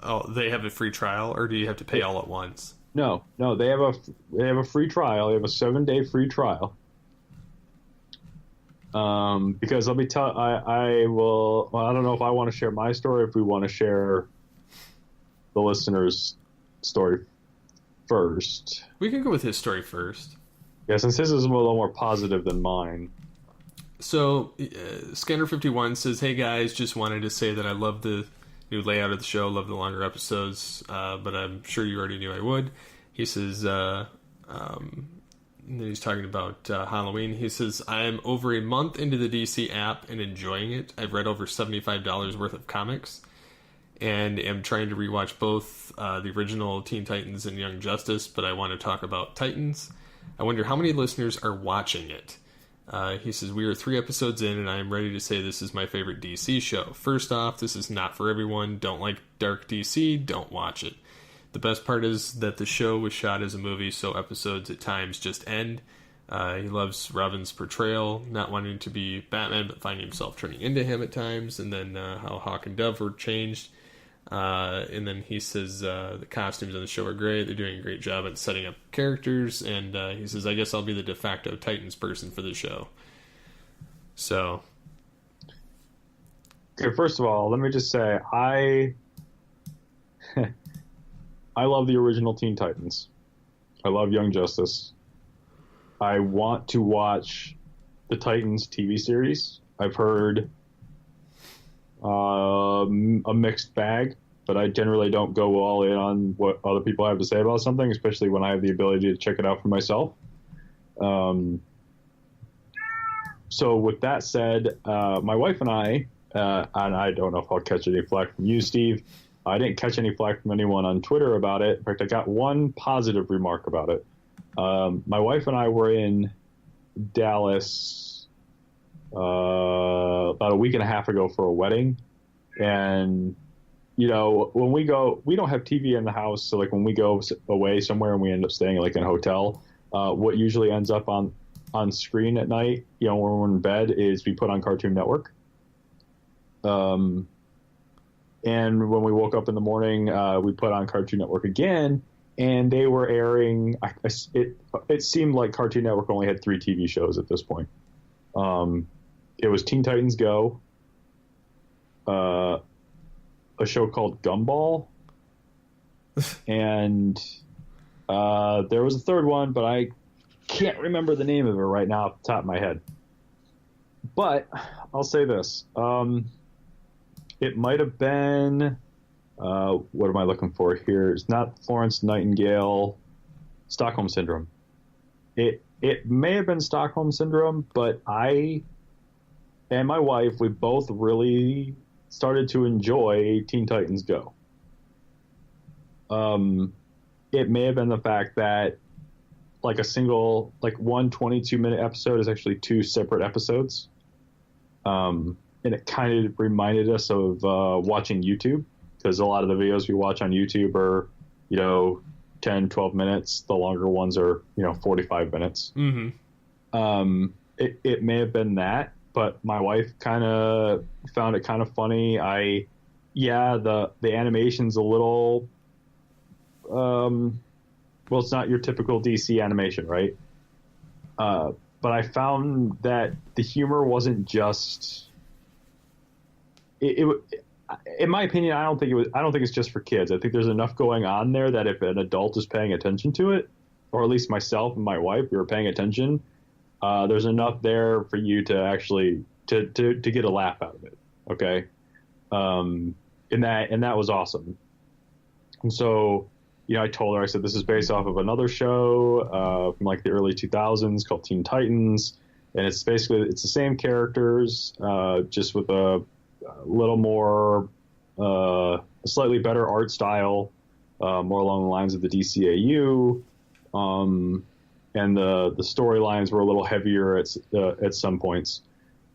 Oh, they have a free trial, or do you have to pay all at once? No, they have a free trial. They have a 7-day free trial. Because let me tell, I will. Well, I don't know if I want to share my story, if we want to share the listener's story first. We can go with his story first. Yeah, since his is a little more positive than mine. So, Scanner51 says, "Hey guys, just wanted to say that I love the new layout of the show, love the longer episodes, but I'm sure you already knew I would." He says, and then he's talking about Halloween. He says, "I'm over a month into the DC app and enjoying it. I've read over $75 worth of comics and am trying to rewatch both the original Teen Titans and Young Justice, but I want to talk about Titans. I wonder how many listeners are watching it." He says, "We are 3 episodes in, and I am ready to say this is my favorite DC show. First off, this is not for everyone. Don't like dark DC, don't watch it. The best part is that the show was shot as a movie, so episodes at times just end. He loves Robin's portrayal, not wanting to be Batman, but finding himself turning into him at times, and then how Hawk and Dove were changed. And then he says the costumes on the show are great. They're doing a great job at setting up characters. And he says, I guess I'll be the de facto Titans person for the show." So, Okay, first of all, let me just say I love the original Teen Titans. I love Young Justice. I want to watch the Titans TV series. I've heard a mixed bag, but I generally don't go all in on what other people have to say about something, especially when I have the ability to check it out for myself. So with that said, my wife and I don't know if I'll catch any flack from you, Steve. I didn't catch any flack from anyone on Twitter about it. In fact, I got one positive remark about it. My wife and I were in Dallas about a week and a half ago for a wedding. And, you know, when we go, we don't have TV in the house. So like when we go away somewhere and we end up staying like in a hotel, what usually ends up on screen at night, you know, when we're in bed, is we put on Cartoon Network. And when we woke up in the morning, we put on Cartoon Network again, and they were airing. It seemed like Cartoon Network only had 3 TV shows at this point. It was Teen Titans Go, a show called Gumball, and there was a third one, but I can't remember the name of it right now off the top of my head. But I'll say this. It might have been, what am I looking for here? It's not Florence Nightingale, Stockholm Syndrome. It may have been Stockholm Syndrome, but I and my wife, we both really started to enjoy Teen Titans Go. It may have been the fact that like one 22-minute episode is actually 2 separate episodes. And it kind of reminded us of watching YouTube, because a lot of the videos we watch on YouTube are, 10, 12 minutes. The longer ones are, 45 minutes. Mm-hmm. It may have been that, but my wife kind of found it kind of funny. The animation's a little, it's not your typical DC animation, right? But I found that the humor wasn't just, in my opinion, I don't think it's just for kids. I think there's enough going on there that if an adult is paying attention to it, or at least myself and my wife, we were paying attention, there's enough there for you to actually to get a laugh out of it. Okay. And that was awesome. And so, I told her, I said, this is based off of another show from like the early 2000s called Teen Titans. And it's the same characters, just with a little more, a slightly better art style, more along the lines of the DCAU. And the storylines were a little heavier at some points.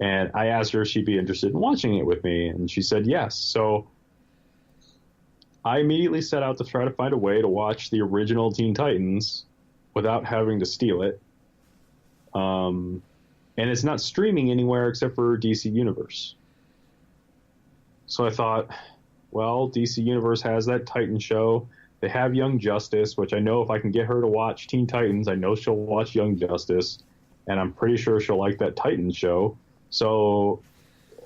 And I asked her if she'd be interested in watching it with me, and she said yes. So I immediately set out to try to find a way to watch the original Teen Titans without having to steal it. And it's not streaming anywhere except for DC Universe. So I thought, well, DC Universe has that Titan show. They have Young Justice, which I know if I can get her to watch Teen Titans, I know she'll watch Young Justice. And I'm pretty sure she'll like that Titan show. So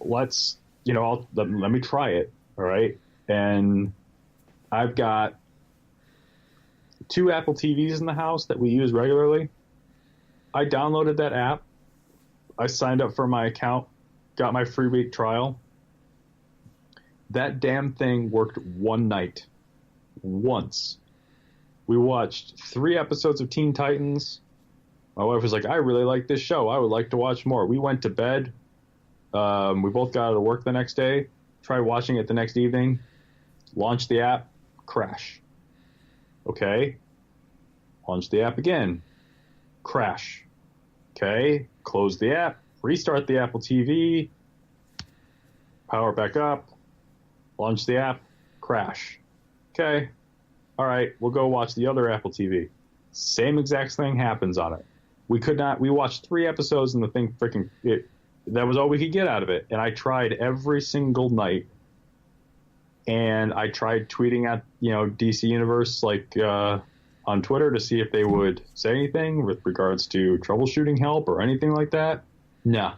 let's, let me try it. All right. And I've got 2 Apple TVs in the house that we use regularly. I downloaded that app. I signed up for my account, got my free week trial. That damn thing worked one night. Once. We watched 3 episodes of Teen Titans. My wife was like, I really like this show. I would like to watch more. We went to bed. We both got out of work the next day. Tried watching it the next evening. Launched the app. Crash. Okay. Launch the app again. Crash. Okay. Close the app. Restart the Apple TV. Power back up. Launch the app. Crash. Okay. All right. We'll go watch the other Apple TV. Same exact thing happens on it. We watched 3 episodes and the thing that was all we could get out of it. And I tried every single night. And I tried tweeting at, DC Universe, on Twitter to see if they would say anything with regards to troubleshooting help or anything like that. Nah.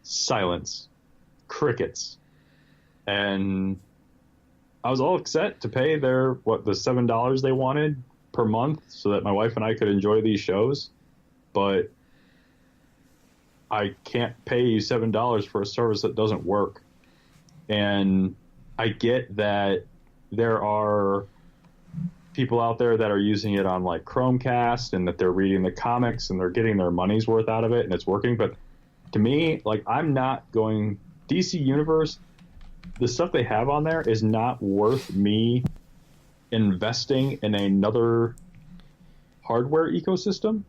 Silence. Crickets. And I was all upset to pay the $7 they wanted per month so that my wife and I could enjoy these shows. But I can't pay you $7 for a service that doesn't work. And I get that there are people out there that are using it on Chromecast and that they're reading the comics and they're getting their money's worth out of it and it's working. But to me, I'm not going DC Universe. The stuff they have on there is not worth me investing in another hardware ecosystem.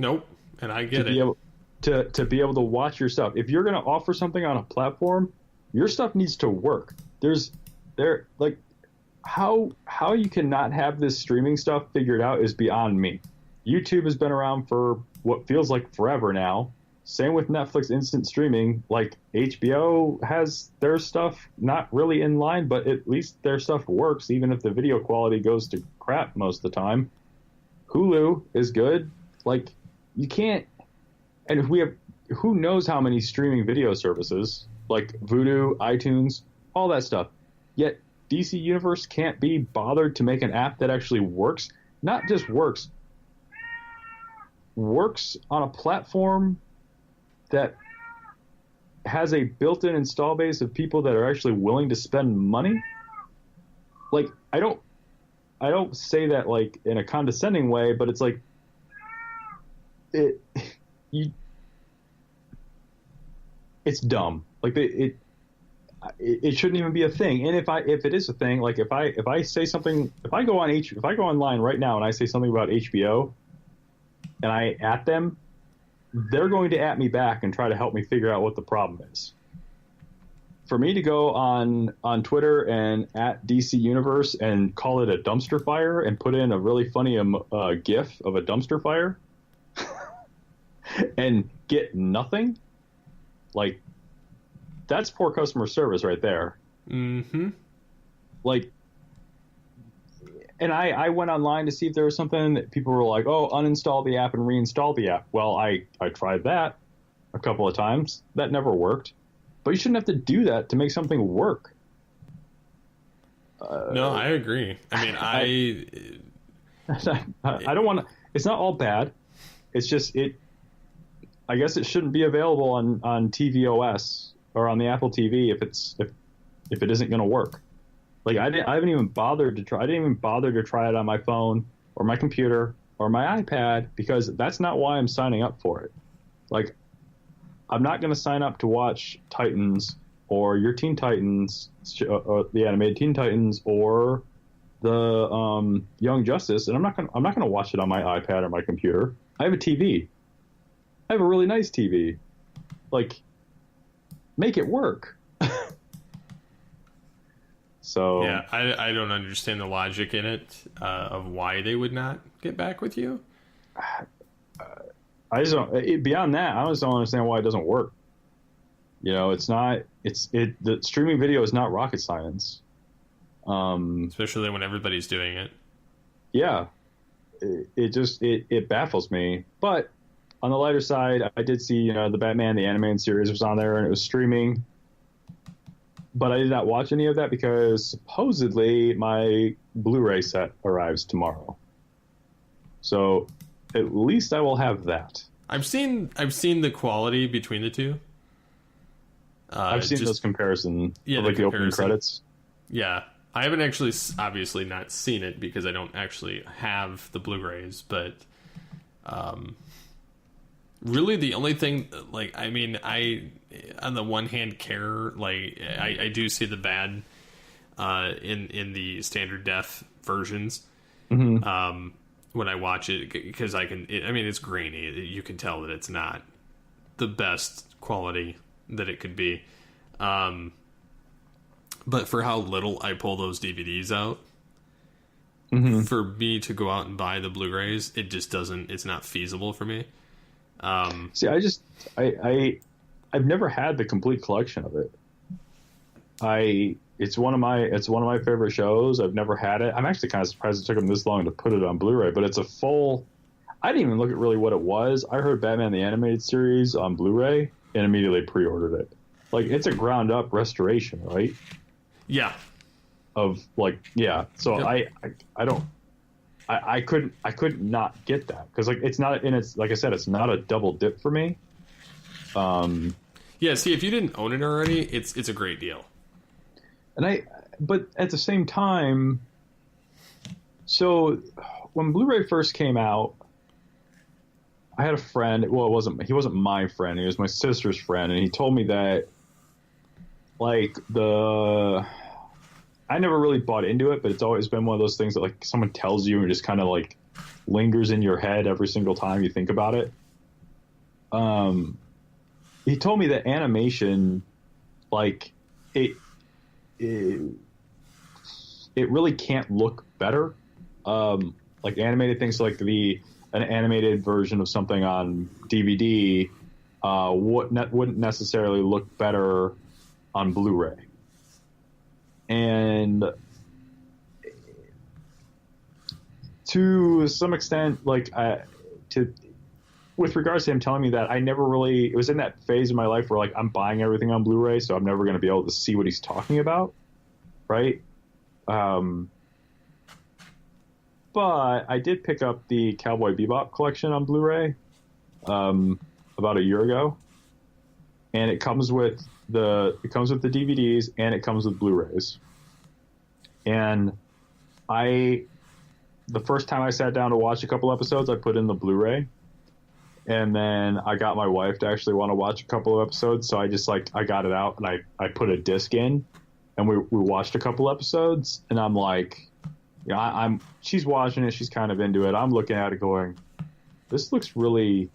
Nope. And I get it. To be able to watch your stuff. If you're going to offer something on a platform, your stuff needs to work. How you cannot have this streaming stuff figured out is beyond me. YouTube has been around for what feels like forever now. Same with Netflix instant streaming. HBO has their stuff not really in line, but at least their stuff works, even if the video quality goes to crap most of the time. Hulu is good. You can't, and we have who knows how many streaming video services, like Vudu, iTunes, all that stuff. Yet DC Universe can't be bothered to make an app that actually works. Not just works on a platform that has a built-in install base of people that are actually willing to spend money. I don't say that in a condescending way, but it's it's dumb. It shouldn't even be a thing. And if it is a thing, if I say something, if I go online right now and I say something about HBO and I at them, they're going to at me back and try to help me figure out what the problem is. For me to go on Twitter and at DC Universe and call it a dumpster fire and put in a really funny GIF of a dumpster fire and get nothing, that's poor customer service right there. Mm-hmm. And I went online to see if there was something that people were like, oh, uninstall the app and reinstall the app. Well, I tried that a couple of times. That never worked. But you shouldn't have to do that to make something work. No, I agree. I mean, I don't want to. It's not all bad. It's just I guess it shouldn't be available on tvOS or on the Apple TV if it isn't going to work. I haven't even bothered to try. I didn't even bother to try it on my phone or my computer or my iPad because that's not why I'm signing up for it. I'm not going to sign up to watch Titans or your Teen Titans, or the animated Teen Titans, or the Young Justice, and I'm not going to watch it on my iPad or my computer. I have a TV. I have a really nice TV. make it work. So yeah, I don't understand the logic in it of why they would not get back with you. I just don't. Beyond that, I just don't understand why it doesn't work. You know, it's not. The streaming video is not rocket science. Especially when everybody's doing it. Yeah, it baffles me. But on the lighter side, I did see the Batman the animated series was on there and it was streaming. But I did not watch any of that because supposedly my Blu-ray set arrives tomorrow. So at least I will have that. I've seen the quality between the two. I've seen those comparisons. Yeah, like the opening credits. Yeah, I haven't actually, obviously not seen it because I don't actually have the Blu-rays. But really, the only thing, like, I mean, I on the one hand care, like, I do see the bad in the standard def versions. Mm-hmm. When I watch it, because it's grainy. You can tell that it's not the best quality that it could be. But for how little I pull those DVDs out, mm-hmm. for me to go out and buy the Blu-rays, it just doesn't. It's not feasible for me. See, I've never had the complete collection of it. It's one of my favorite shows. I've never had it. I'm actually kind of surprised it took them this long to put it on Blu-ray, but it's a full. I didn't even look at really what it was. I heard Batman the Animated Series on Blu-ray and immediately pre-ordered it. Like, it's a ground up restoration, right? Yeah. So yep. I couldn't not get that because like it's not, and it's like I said, it's not a double dip for me. Yeah. See, if you didn't own it already, it's a great deal. But at the same time, so when Blu-ray first came out, I had a friend. Well, he wasn't my friend. He was my sister's friend, and he told me that like I never really bought into it, but it's always been one of those things that like someone tells you and just kind of like lingers in your head every single time you think about it. He told me that animation, like it really can't look better. Like animated things, like an animated version of something on DVD wouldn't necessarily look better on Blu-ray. And to some extent, like with regards to him telling me that, I never really, it was in that phase of my life where like I'm buying everything on Blu-ray, so I'm never going to be able to see what he's talking about, right? But I did pick up the Cowboy Bebop collection on Blu-ray about a year ago, and it comes with the DVDs and it comes with Blu-rays. And the first time I sat down to watch a couple episodes, I put in the Blu-ray, and then I got my wife to actually want to watch a couple of episodes, so I just I got it out and I put a disc in, and we watched a couple episodes, and I'm like, she's watching it, she's kind of into it. I'm looking at it going, this looks really.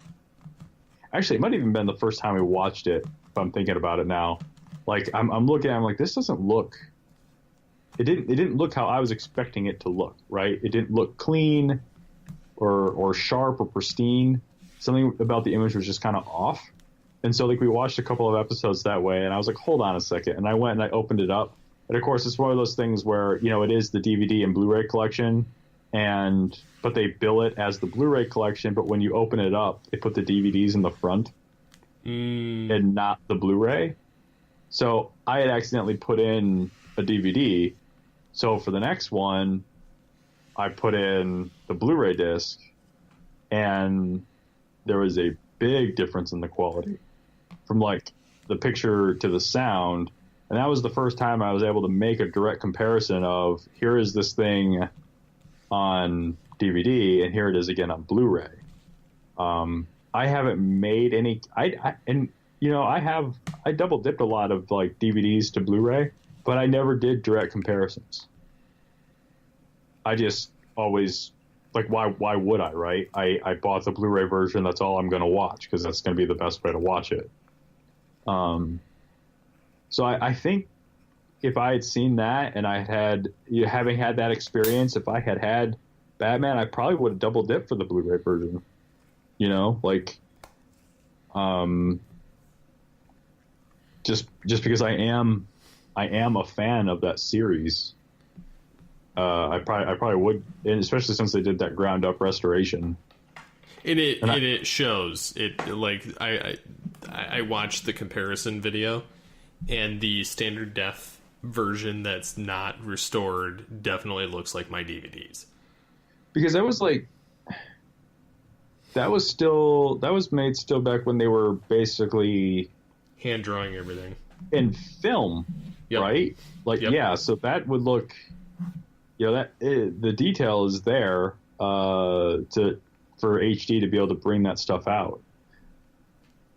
Actually, it might have even been the first time we watched it. If I'm thinking about it now, like I'm looking at it, I'm like, this doesn't look. It didn't look how I was expecting it to look, right? It didn't look clean or sharp or pristine. Something about the image was just kind of off. And so like we watched a couple of episodes that way, and I was like, hold on a second. And I went and I opened it up. And of course, it's one of those things where, it is the DVD and Blu-ray collection, but they bill it as the Blu-ray collection. But when you open it up, they put the DVDs in the front and not the Blu-ray. So I had accidentally put in a DVD. So for the next one, I put in the Blu-ray disc, and there was a big difference in the quality from like the picture to the sound. And that was the first time I was able to make a direct comparison of, here is this thing on DVD and here it is again on Blu-ray. I haven't made any, I double dipped a lot of like DVDs to Blu-ray, but I never did direct comparisons. I just always, like, why would I, right? I bought the Blu-ray version. That's all I'm going to watch because that's going to be the best way to watch it. So I think if I had seen that and having had that experience, if I had Batman, I probably would have double dipped for the Blu-ray version. You know, like, just because I am a fan of that series. I probably would, and especially since they did that ground up restoration. It shows it. Like I watched the comparison video, and the standard def version that's not restored definitely looks like my DVDs. Because that was made still back when they were basically hand drawing everything in film, yep. Right? Like, yep. Yeah, so that would look, the detail is there for HD to be able to bring that stuff out.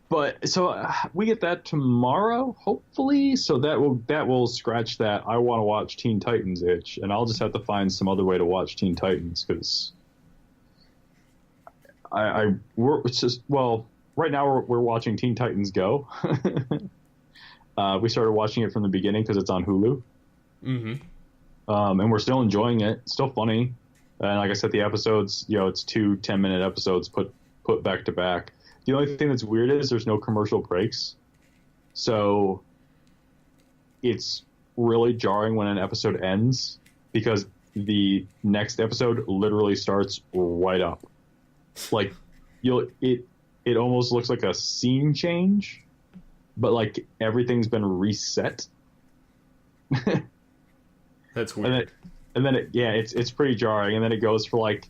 But so we get that tomorrow, hopefully. So that will scratch that I want to watch Teen Titans itch, and I'll just have to find some other way to watch Teen Titans because right now we're watching Teen Titans Go. We started watching it from the beginning because it's on Hulu. Mm-hmm. And we're still enjoying it. It's still funny. And like I said, the episodes, it's 2 10-minute episodes put back to back. The only thing that's weird is there's no commercial breaks. So it's really jarring when an episode ends because the next episode literally starts right up. Like it almost looks like a scene change, but like everything's been reset. That's weird. And then it's pretty jarring. And then it goes for like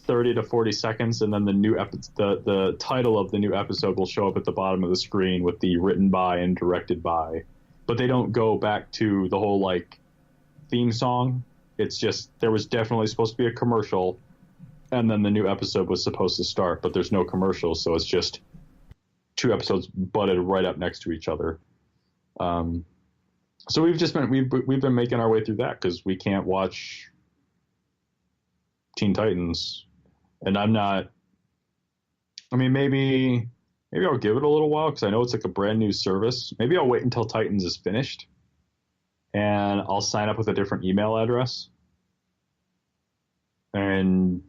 30 to 40 seconds, and then the title of the new episode will show up at the bottom of the screen with the written by and directed by. But they don't go back to the whole like theme song. It's just there was definitely supposed to be a commercial, and then the new episode was supposed to start, but there's no commercial, so it's just 2 episodes butted right up next to each other. So we've been making our way through that because we can't watch Teen Titans, and I'm not. I mean, maybe I'll give it a little while because I know it's like a brand new service. Maybe I'll wait until Titans is finished, and I'll sign up with a different email address and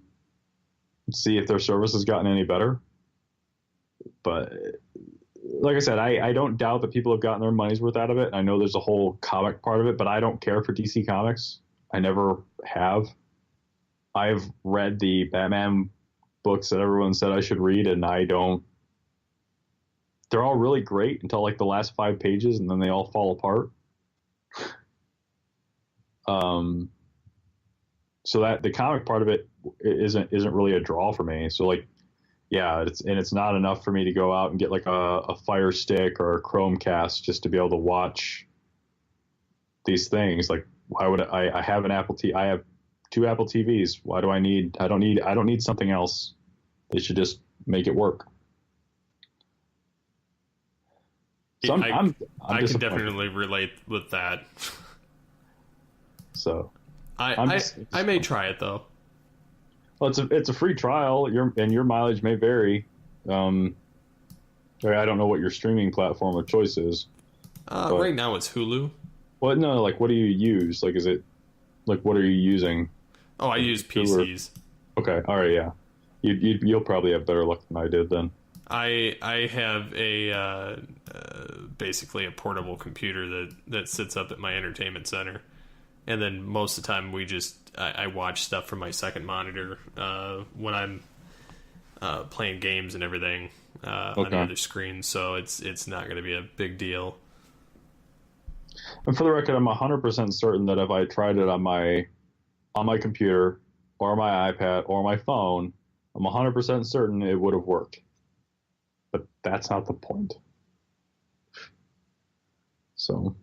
see if their service has gotten any better. But like I said, I don't doubt that people have gotten their money's worth out of it. I know there's a whole comic part of it, but I don't care for DC Comics. I never have. I've read the Batman books that everyone said I should read, and I don't. They're all really great until like the last 5 pages, and then they all fall apart. So that the comic part of it isn't really a draw for me. So like, yeah, it's not enough for me to go out and get like a Fire Stick or a Chromecast just to be able to watch these things. Like, why would I have an Apple TV? I have 2 Apple TVs. Why do I need? I don't need something else. They should just make it work. So I can definitely relate with that. So I may try it though. Well, it's a free trial. Your mileage may vary. I don't know what your streaming platform of choice is. Right now it's Hulu. What? No, like what do you use? Like, is it like what are you using? Oh, I use PCs. Okay, all right, yeah. You'll probably have better luck than I did then. I have a basically a portable computer that sits up at my entertainment center, and then most of the time I watch stuff from my second monitor when I'm playing games and everything on the other screen. So it's not going to be a big deal. And for the record, I'm 100% certain that if I tried it on my computer or my iPad or my phone, I'm 100% certain it would have worked. But that's not the point. So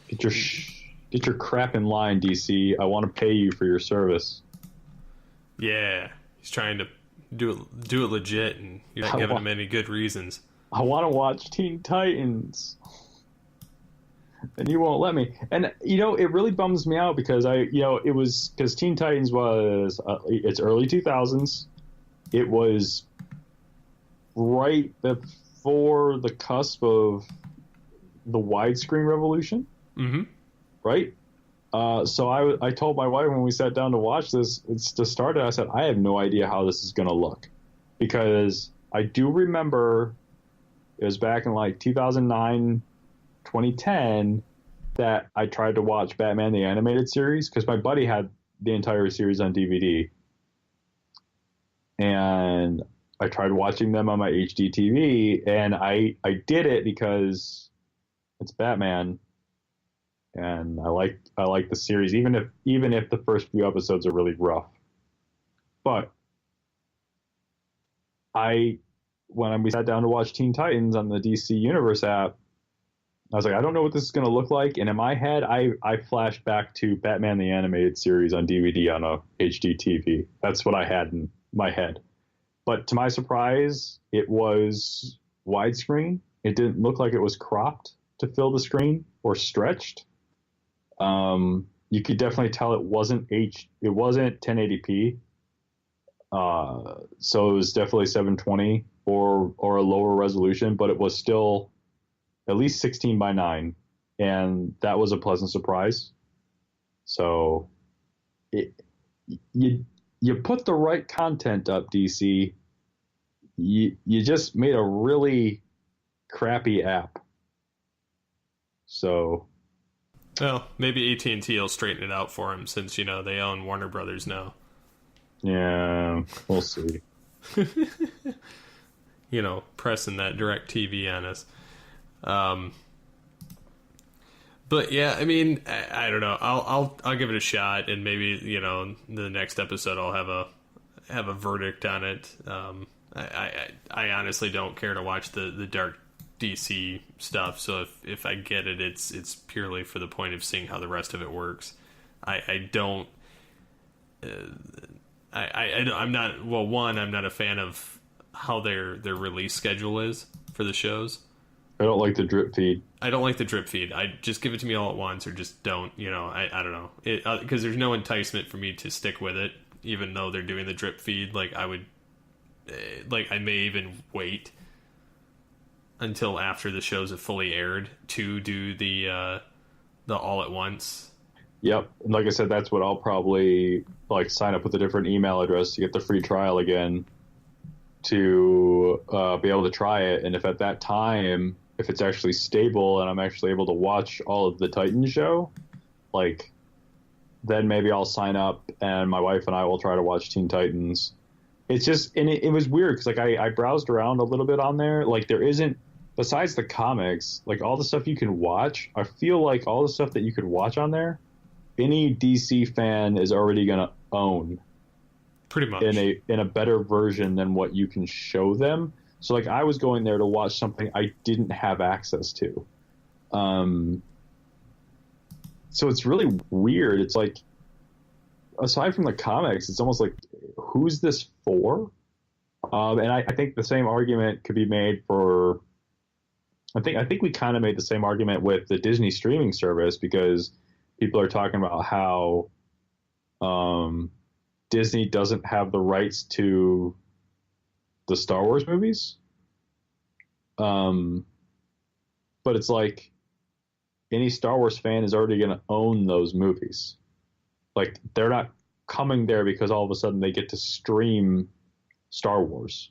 get your crap in line, DC. I want to pay you for your service. Yeah, he's trying to do it legit, and you're not giving him any good reasons. I want to watch Teen Titans. And you won't let me. And, it really bums me out because it was because Teen Titans was, it's early 2000s. It was right before the cusp of the widescreen revolution. Mm-hmm. Right? So I told my wife when we sat down to watch this, it's to start it, I said, I have no idea how this is going to look. Because I do remember it was back in like 2009, 2010 that I tried to watch Batman the Animated Series because my buddy had the entire series on DVD. And I tried watching them on my HD TV, and I did it because it's Batman, and I like the series, even if the first few episodes are really rough. But when we sat down to watch Teen Titans on the DC Universe app, I was like, I don't know what this is going to look like. And in my head, I flashed back to Batman the Animated Series on DVD on a HD TV. That's what I had in my head. But to my surprise, it was widescreen. It didn't look like it was cropped to fill the screen or stretched. You could definitely tell it wasn't 1080p. So it was definitely 720 or a lower resolution, but it was still at least 16:9, and that was a pleasant surprise. So you put the right content up, DC. You just made a really crappy app. So, well, maybe AT&T will straighten it out for him since they own Warner Brothers now. Yeah, we'll see. Pressing that direct TV on us. But yeah, I mean, I don't know. I'll give it a shot, and maybe the next episode I'll have a verdict on it. I honestly don't care to watch the dark DC stuff, so if I get it, it's purely for the point of seeing how the rest of it works. I'm not. Well, one, I'm not a fan of how their release schedule is for the shows. I don't like the drip feed. I don't like the drip feed. I just give it to me all at once, or just don't. I don't know, because there's no enticement for me to stick with it, even though they're doing the drip feed. Like I would, I may even wait until after the shows have fully aired to do the all at once. Yep, and like I said, that's what I'll probably sign up with a different email address to get the free trial again, to be able to try it. And if at that time, if it's actually stable and I'm actually able to watch all of the Titans show, then maybe I'll sign up and my wife and I will try to watch Teen Titans. It's just, and it was weird because I browsed around a little bit on there. There isn't, besides the comics, all the stuff you can watch, I feel like all the stuff that you could watch on there, any DC fan is already going to own. Pretty much. In a better version than what you can show them. So I was going there to watch something I didn't have access to. So it's really weird. It's aside from the comics, it's almost who's this for? And I think the same argument could be made for, I think we kind of made the same argument with the Disney streaming service, because people are talking about how Disney doesn't have the rights to the Star Wars movies. But it's any Star Wars fan is already going to own those movies. They're not coming there because all of a sudden they get to stream Star Wars.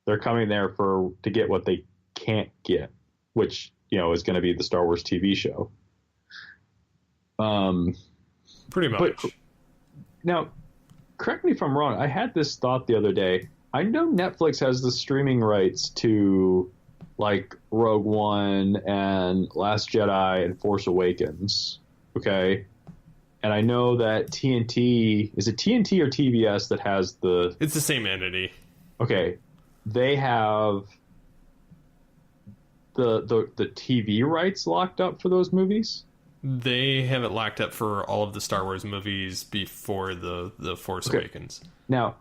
They're coming there to get what they can't get, which, is going to be the Star Wars TV show. Pretty much. But, now, correct me if I'm wrong. I had this thought the other day. I know Netflix has the streaming rights to Rogue One and Last Jedi and Force Awakens. Okay. And I know that TNT, is it TNT or TBS that has the... It's the same entity. Okay. They have the TV rights locked up for those movies? They have it locked up for all of the Star Wars movies before the Force Awakens. Now,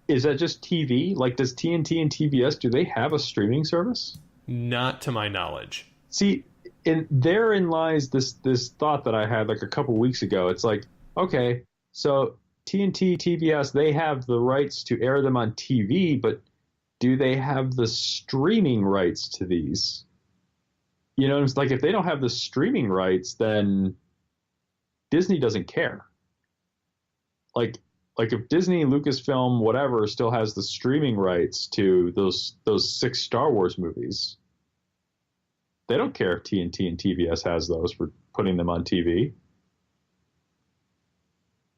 is that just TV? Does TNT and TBS, do they have a streaming service? Not to my knowledge. See, and therein lies this thought that I had a couple weeks ago. It's okay, so TNT, TBS, they have the rights to air them on TV, but do they have the streaming rights to these? You know, it's like if they don't have the streaming rights, then Disney doesn't care. Like if Disney, Lucasfilm, whatever, still has the streaming rights to those 6 Star Wars movies, they don't care if TNT and TBS has those for putting them on TV.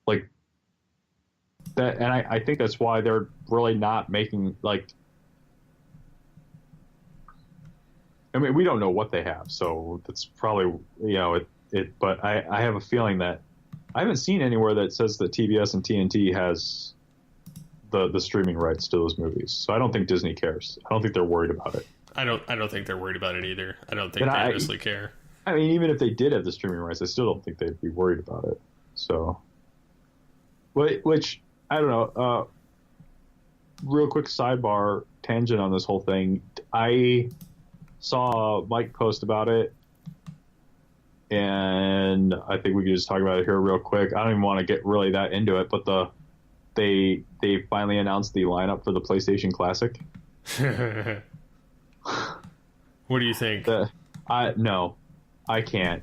Like that, and I think that's why they're really not making, like, I mean, we don't know what they have, so that's probably, you know, but I have a feeling that I haven't seen anywhere that says that TBS and TNT has the streaming rights to those movies. So I don't think Disney cares. I don't think they're worried about it. I don't think they're worried about it either. I don't think they honestly care. I mean, even if they did have the streaming rights, I still don't think they'd be worried about it. So, which I don't know. Real quick sidebar tangent on this whole thing. I saw Mike post about it, and I think we could just talk about it here real quick. I don't even want to get really that into it, but they finally announced the lineup for the PlayStation Classic. What do you think? No, I can't.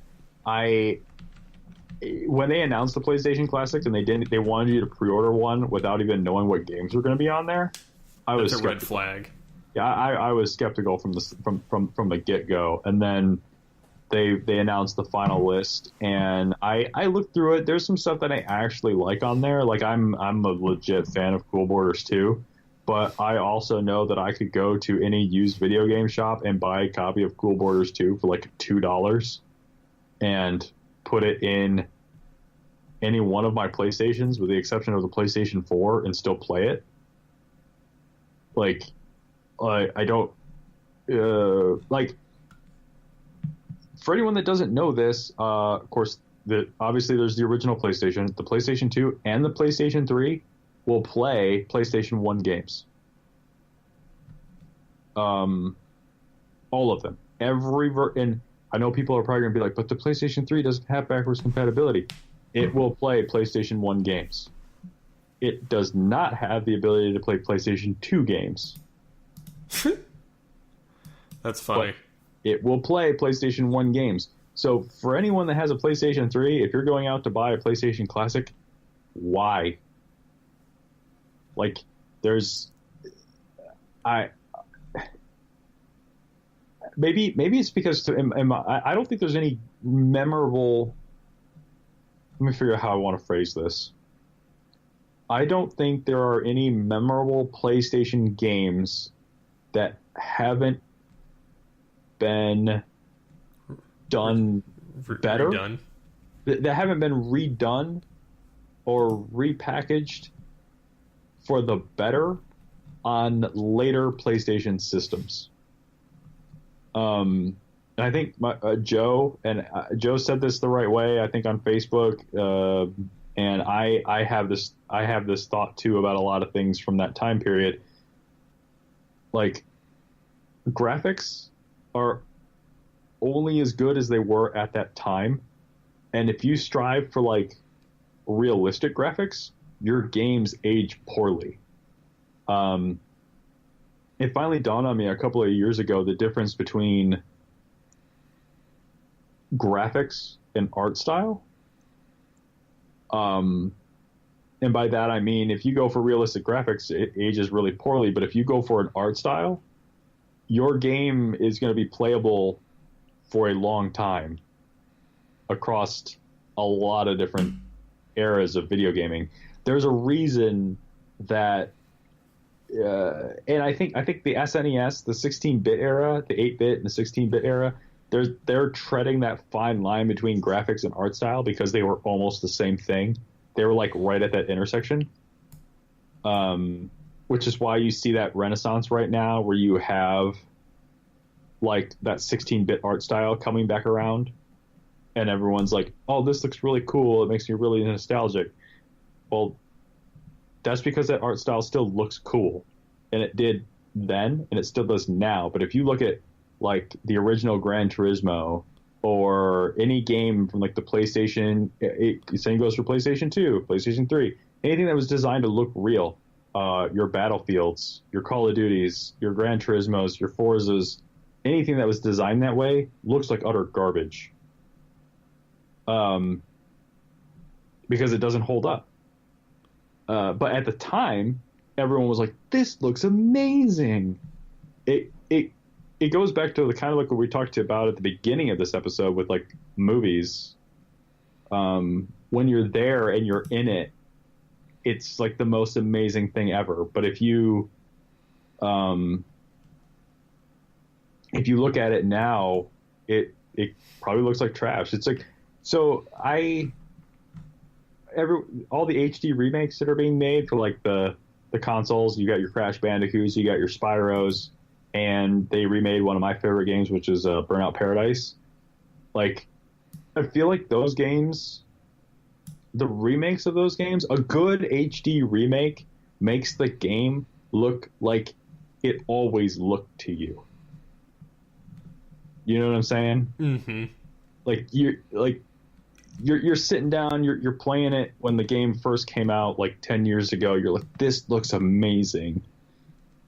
When they announced the PlayStation Classic and they wanted you to pre-order one without even knowing what games were going to be on there, That's a red flag. Yeah, I was skeptical from the get-go, and then they announced the final list, and I looked through it. There's some stuff that I actually like on there. Like I'm a legit fan of Cool Borders 2, but I also know that I could go to any used video game shop and buy a copy of Cool Borders 2 for like $2 and put it in any one of my PlayStations with the exception of the PlayStation 4 and still play it. Like, I don't like. For anyone that doesn't know this, of course, obviously there's the original PlayStation, the PlayStation 2, and the PlayStation 3 will play PlayStation 1 games. All of them. And I know people are probably going to be like, but the PlayStation 3 doesn't have backwards compatibility. It will play PlayStation 1 games. It does not have the ability to play PlayStation 2 games. That's funny. But it will play PlayStation 1 games. So for anyone that has a PlayStation 3, if you're going out to buy a PlayStation Classic, why? Like, maybe it's because I don't think there's any memorable. Let me figure out how I want to phrase this. I don't think there are any memorable PlayStation games that haven't been done better. Redone. That haven't been redone or repackaged for the better on later PlayStation systems. And I think Joe said this the right way. I think on Facebook, and I have this thought too about a lot of things from that time period. Like, graphics are only as good as they were at that time, and if you strive for like realistic graphics, your games age poorly. It finally dawned on me a couple of years ago the difference between graphics and art style. And by that I mean, if you go for realistic graphics, it ages really poorly, but if you go for an art style, your game is going to be playable for a long time across a lot of different eras of video gaming. There's a reason that, and I think the SNES, the 16-bit era, the 8-bit and the 16-bit era, they're treading that fine line between graphics and art style because they were almost the same thing. They were like right at that intersection. Which is why you see that renaissance right now where you have like that 16-bit art style coming back around and everyone's like, oh, this looks really cool. It makes me really nostalgic. Well, that's because that art style still looks cool, and it did then and it still does now. But if you look at like the original Gran Turismo or any game from like the PlayStation, same goes for PlayStation 2, PlayStation 3, anything that was designed to look real, your Battlefields, your Call of Duties, your Gran Turismos, your Forzas, anything that was designed that way looks like utter garbage. Because it doesn't hold up. But at the time, everyone was like, "This looks amazing." It goes back to the kind of like what we talked about at the beginning of this episode with like movies. When you're there and you're in it, it's like the most amazing thing ever. But if you look at it now, it probably looks like trash. It's like, so all the HD remakes that are being made for like the consoles, you got your Crash Bandicoots, you got your Spyros, and they remade one of my favorite games, which is Burnout Paradise. Like, I feel like those games, the remakes of those games, a good HD remake makes the game look like it always looked to you. You know what I'm saying? Mm-hmm. Like you're sitting down, you're playing it when the game first came out like 10 years ago. You're like, this looks amazing.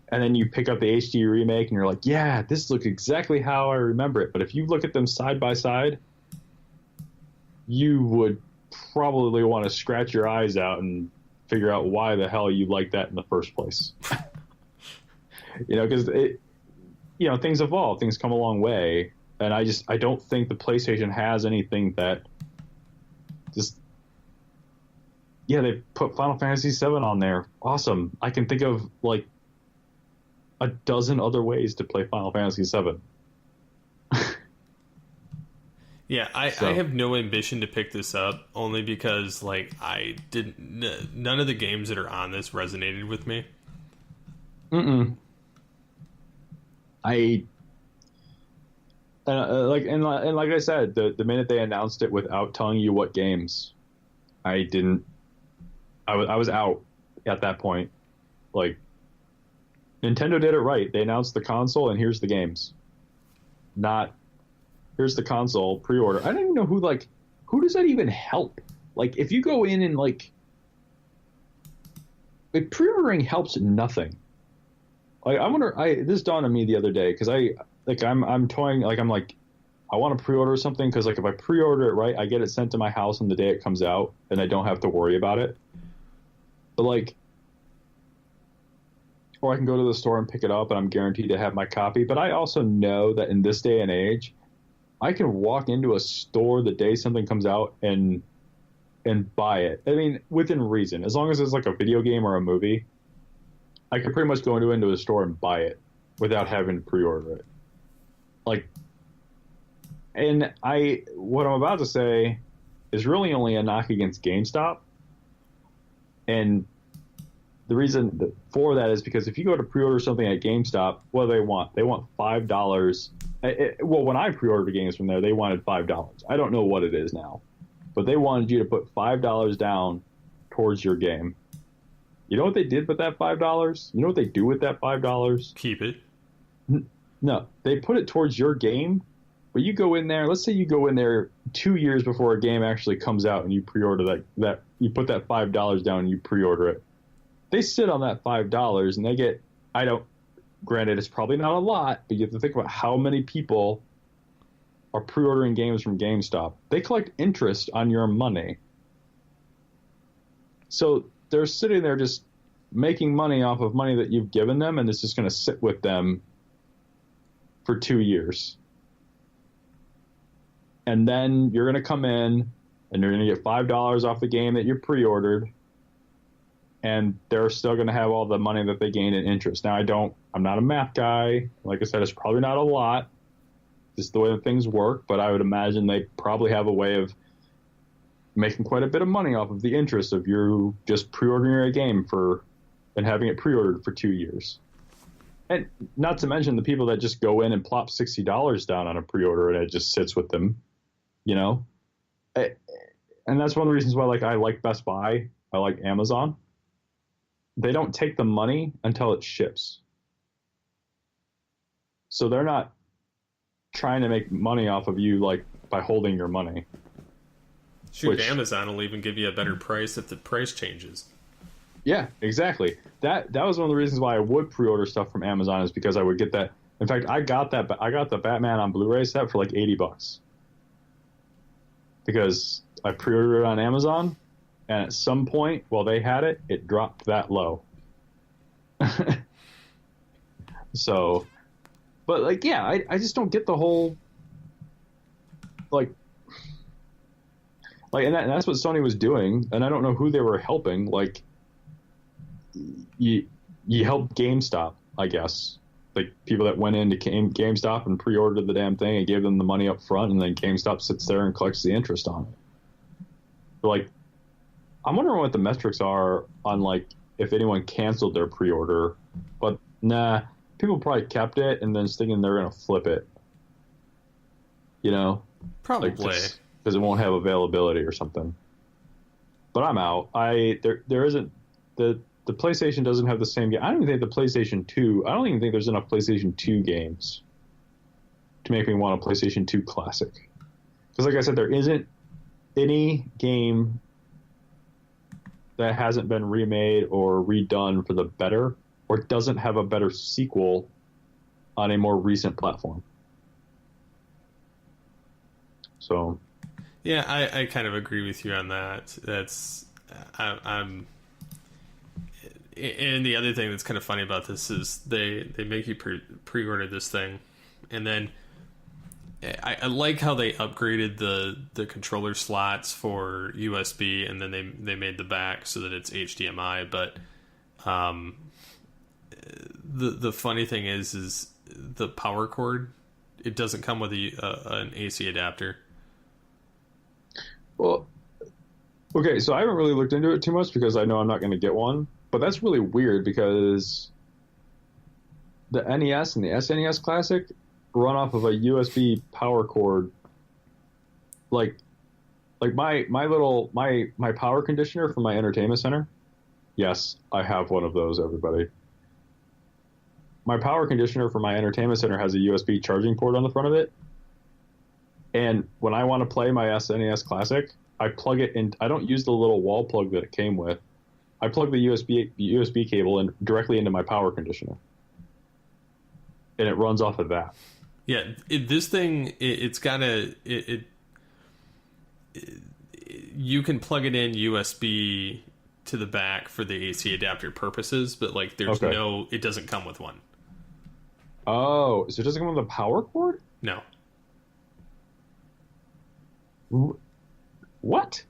And then you pick up the HD remake and you're like, yeah, this looks exactly how I remember it. But if you look at them side by side, you would probably want to scratch your eyes out and figure out why the hell you like that in the first place. Because things evolve, things come a long way. And I don't think the PlayStation has anything that they put Final Fantasy VII on there. Awesome. I can think of like a dozen other ways to play Final Fantasy VII. Yeah, I have no ambition to pick this up, only because like none of the games that are on this resonated with me. Like I said, the minute they announced it without telling you what games, I was out at that point. Like, Nintendo did it right. They announced the console and here's the games. Not, here's the console, pre-order. I don't even know who does that even help? Like, if you go in and like pre-ordering helps nothing. Like, this dawned on me the other day because I'm toying, like, I'm like, I want to pre-order something because like if I pre-order it right, I get it sent to my house on the day it comes out and I don't have to worry about it. But like, or I can go to the store and pick it up and I'm guaranteed to have my copy. But I also know that in this day and age, I can walk into a store the day something comes out and buy it. I mean, within reason, as long as it's like a video game or a movie, I can pretty much go into a store and buy it without having to pre-order it. Like, and what I'm about to say is really only a knock against GameStop. And the reason for that is because if you go to pre-order something at GameStop, what do they want? They want $5. Well, when I pre-ordered games from there, they wanted $5. I don't know what it is now, but they wanted you to put $5 down towards your game. You know what they did with that $5? You know what they do with that $5? Keep it. No, they put it towards your game, but you go in there, let's say you go in there 2 years before a game actually comes out and you pre-order that you put that $5 down and you pre-order it. They sit on that $5 and they get, granted it's probably not a lot, but you have to think about how many people are pre-ordering games from GameStop. They collect interest on your money. So they're sitting there just making money off of money that you've given them, and it's just going to sit with them for 2 years. And then you're going to come in and you're going to get $5 off the game that you pre-ordered, and they're still going to have all the money that they gained in interest. Now, I'm not a math guy. Like I said, it's probably not a lot. Just the way that things work, but I would imagine they probably have a way of making quite a bit of money off of the interest of you just pre-ordering a game and having it pre-ordered for 2 years. And not to mention the people that just go in and plop $60 down on a pre-order and it just sits with them, you know? And that's one of the reasons why I like Best Buy. I like Amazon. They don't take the money until it ships. So they're not trying to make money off of you by holding your money. Shoot, Amazon will even give you a better price if the price changes. Yeah, exactly. That was one of the reasons why I would pre-order stuff from Amazon, is because I would get that In fact, I got the Batman on Blu-ray set for like $80 because I pre-ordered it on Amazon, and at some point while they had it, it dropped that low. So, but like, yeah, I just don't get the whole like, and that's what Sony was doing, and I don't know who they were helping. Like, you helped GameStop, I guess. Like, people that went into GameStop and pre-ordered the damn thing and gave them the money up front, and then GameStop sits there and collects the interest on it. But like, I'm wondering what the metrics are on, like, if anyone canceled their pre-order. But nah, people probably kept it and then thinking they're going to flip it. You know? Probably. Because it won't have availability or something. But I'm out. There isn't... The PlayStation doesn't have the same game. I don't even think the PlayStation 2... I don't even think there's enough PlayStation 2 games to make me want a PlayStation 2 Classic. Because like I said, there isn't any game that hasn't been remade or redone for the better, or doesn't have a better sequel on a more recent platform. So... Yeah, I kind of agree with you on that. I'm... And the other thing that's kind of funny about this is they make you pre-order this thing, and then I like how they upgraded the controller slots for USB, and then they made the back so that it's HDMI. But the funny thing is the power cord, it doesn't come with an AC adapter. Well, okay, so I haven't really looked into it too much because I know I'm not going to get one. But that's really weird because the NES and the SNES Classic run off of a USB power cord. Like my power conditioner for my entertainment center. Yes, I have one of those, everybody. My power conditioner for my entertainment center has a USB charging port on the front of it. And when I want to play my SNES Classic, I plug it in. I don't use the little wall plug that it came with. I plug the USB cable in directly into my power conditioner, and it runs off of that. Yeah, this thing, it's got you can plug it in USB to the back for the AC adapter purposes, but like there's it doesn't come with one. Oh, so it doesn't come with a power cord? No. What?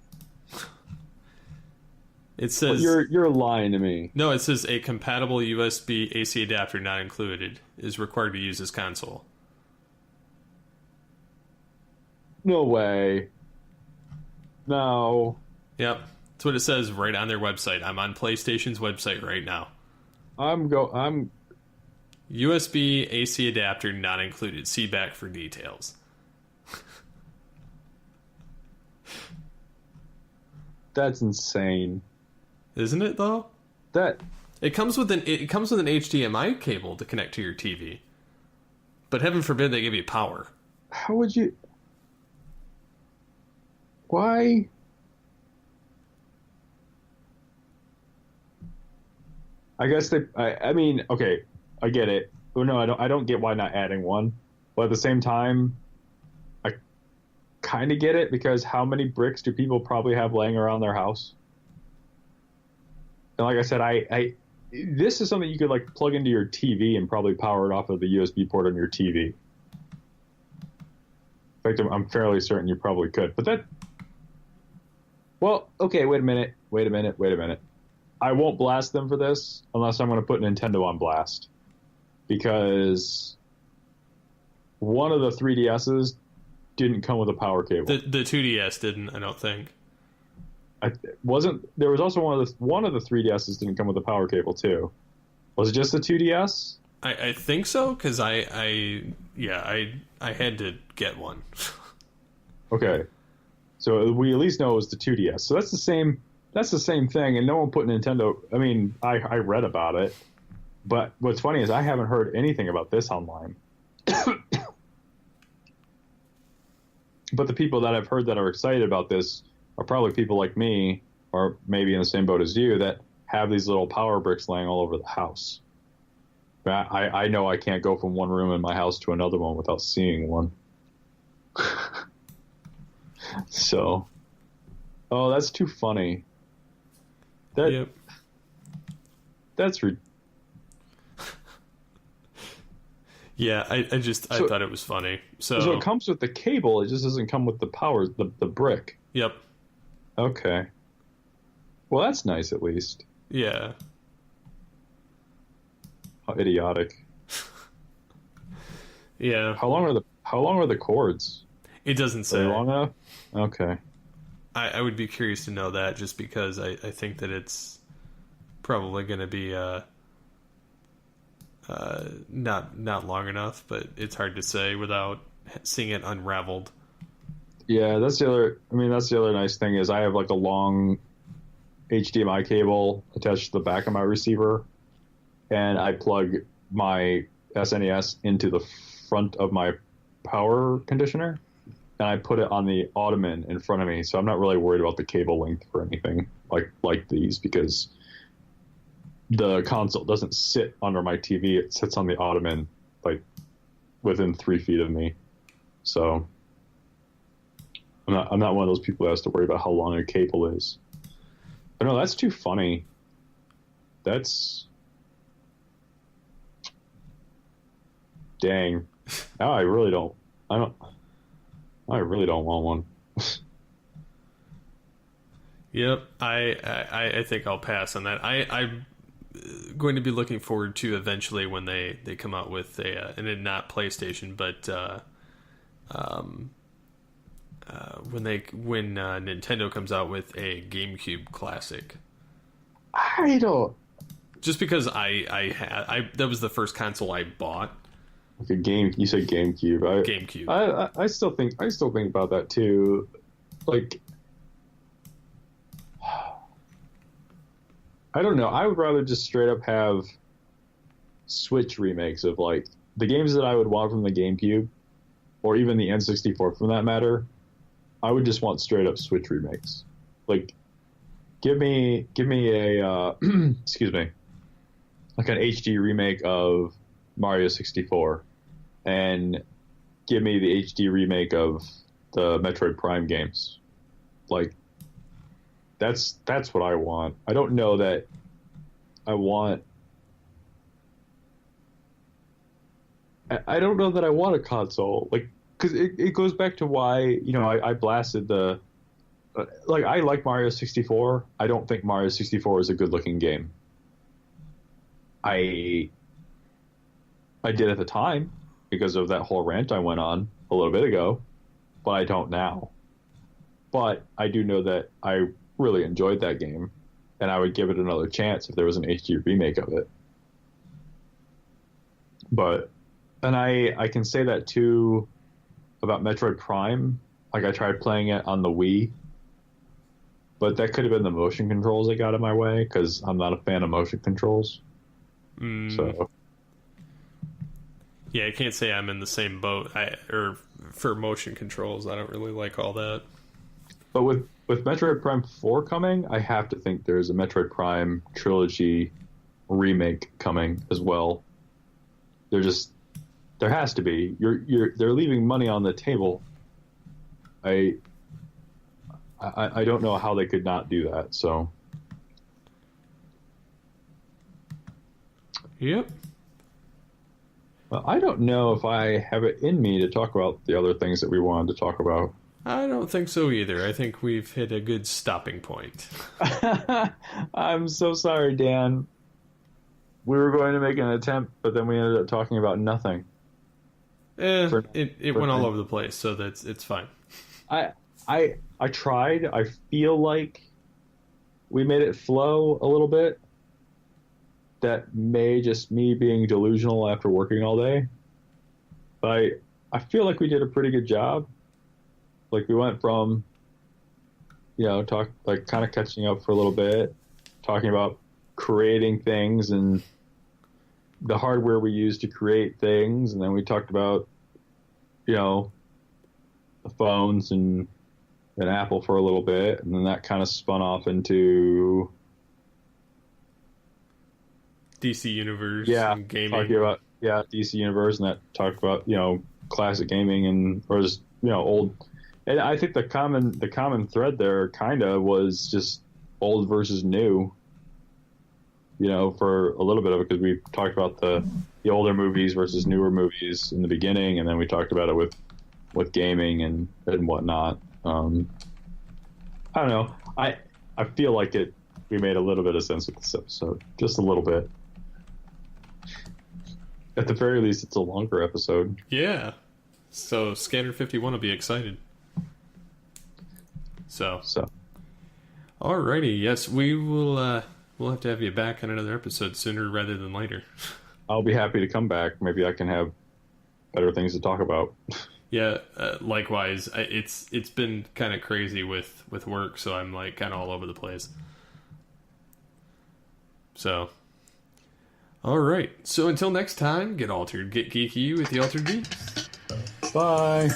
It says you're lying to me. No, it says a compatible USB AC adapter not included is required to use this console. No way. No. Yep. That's what it says right on their website. I'm on PlayStation's website right now. I'm USB AC adapter not included. See back for details. That's insane. Isn't it though? It comes with an HDMI cable to connect to your TV. But heaven forbid they give you power. How would you? Why? I guess I mean, okay, I get it. Oh no, I don't get why not adding one. But at the same time, I kind of get it because how many bricks do people probably have laying around their house? And like I said, this is something you could like plug into your TV and probably power it off of the USB port on your TV. In fact, I'm fairly certain you probably could. But well, okay, wait a minute. I won't blast them for this unless I'm going to put Nintendo on blast. Because one of the 3DSs didn't come with a power cable. The 2DS didn't, I don't think. There was also one of the 3DSs didn't come with a power cable too. Was it just the 2DS? I think so, because I had to get one. Okay, so we at least know it was the 2DS. So that's the same thing, and no one put Nintendo. I mean, I read about it, but what's funny is I haven't heard anything about this online. But the people that I've heard that are excited about this are probably people like me, or maybe in the same boat as you, that have these little power bricks laying all over the house. I know I can't go from one room in my house to another one without seeing one. So, oh, that's too funny. Yep. That's Yeah, I thought it was funny. So it comes with the cable. It just doesn't come with the power, the brick. Yep. Okay. Well, that's nice at least. Yeah. How idiotic. Yeah. How long are the cords? It doesn't say. Are they long enough? Okay. I would be curious to know that, just because I think that it's probably going to be not long enough, but it's hard to say without seeing it unraveled. Yeah, that's the other nice thing is I have like a long HDMI cable attached to the back of my receiver, and I plug my SNES into the front of my power conditioner, and I put it on the ottoman in front of me, so I'm not really worried about the cable length or anything like these, because the console doesn't sit under my TV. It sits on the ottoman, like within 3 feet of me. So I'm not one of those people who has to worry about how long a cable is. But no, that's too funny. That's... Dang. Now I really don't want one. Yep. I think I'll pass on that. I'm going to be looking forward to eventually when they come out with and not PlayStation, but when Nintendo comes out with a GameCube classic. I don't... Just because that was the first console I bought. Like a game, you said GameCube. GameCube. I still think about that too. Like, I don't know. I would rather just straight up have Switch remakes of like the games that I would want from the GameCube, or even the N64 for that matter. I would just want straight up Switch remakes. Like, give me a excuse me, like an HD remake of Mario 64, and give me the HD remake of the Metroid Prime games. Like, that's what I want. I don't know that I want... I don't know that I want a console. Like, because it goes back to why, I blasted the... Like, I like Mario 64. I don't think Mario 64 is a good-looking game. I did at the time because of that whole rant I went on a little bit ago, but I don't now. But I do know that I really enjoyed that game, and I would give it another chance if there was an HD remake of it. And I can say that too about Metroid Prime. Like, I tried playing it on the Wii, but that could have been the motion controls that got in my way, because I'm not a fan of motion controls. So... Yeah, I can't say I'm in the same boat. Or for motion controls, I don't really like all that. But with Metroid Prime 4 coming, I have to think there's a Metroid Prime trilogy remake coming as well. There has to be. They're leaving money on the table. I don't know how they could not do that. So. Yep. Well, I don't know if I have it in me to talk about the other things that we wanted to talk about. I don't think so either. I think we've hit a good stopping point. I'm so sorry, Dan. We were going to make an attempt, but then we ended up talking about nothing. It went all over the place, so it's fine. I tried. I feel like we made it flow a little bit. That may just me being delusional after working all day. But I feel like we did a pretty good job. Like, we went from, kind of catching up for a little bit, talking about creating things and the hardware we use to create things, and then we talked about, the phones and Apple for a little bit, and then that kind of spun off into... DC Universe Yeah, and gaming. talking about DC Universe, and that talked about classic gaming and or just old. And I think the common thread there kind of was just old versus new. For a little bit of it, because we talked about the older movies versus newer movies in the beginning, and then we talked about it with gaming and whatnot. I don't know. I feel like we made a little bit of sense with this episode, just a little bit. At the very least, it's a longer episode. Yeah. So Scanner 51 will be excited. So. Alrighty. Yes, we will. We'll have to have you back on another episode sooner rather than later. I'll be happy to come back. Maybe I can have better things to talk about. Yeah, likewise. It's been kind of crazy with work, so I'm like kind of all over the place. So, all right. So until next time, get altered, get geeky with the Altered Geeks. Bye.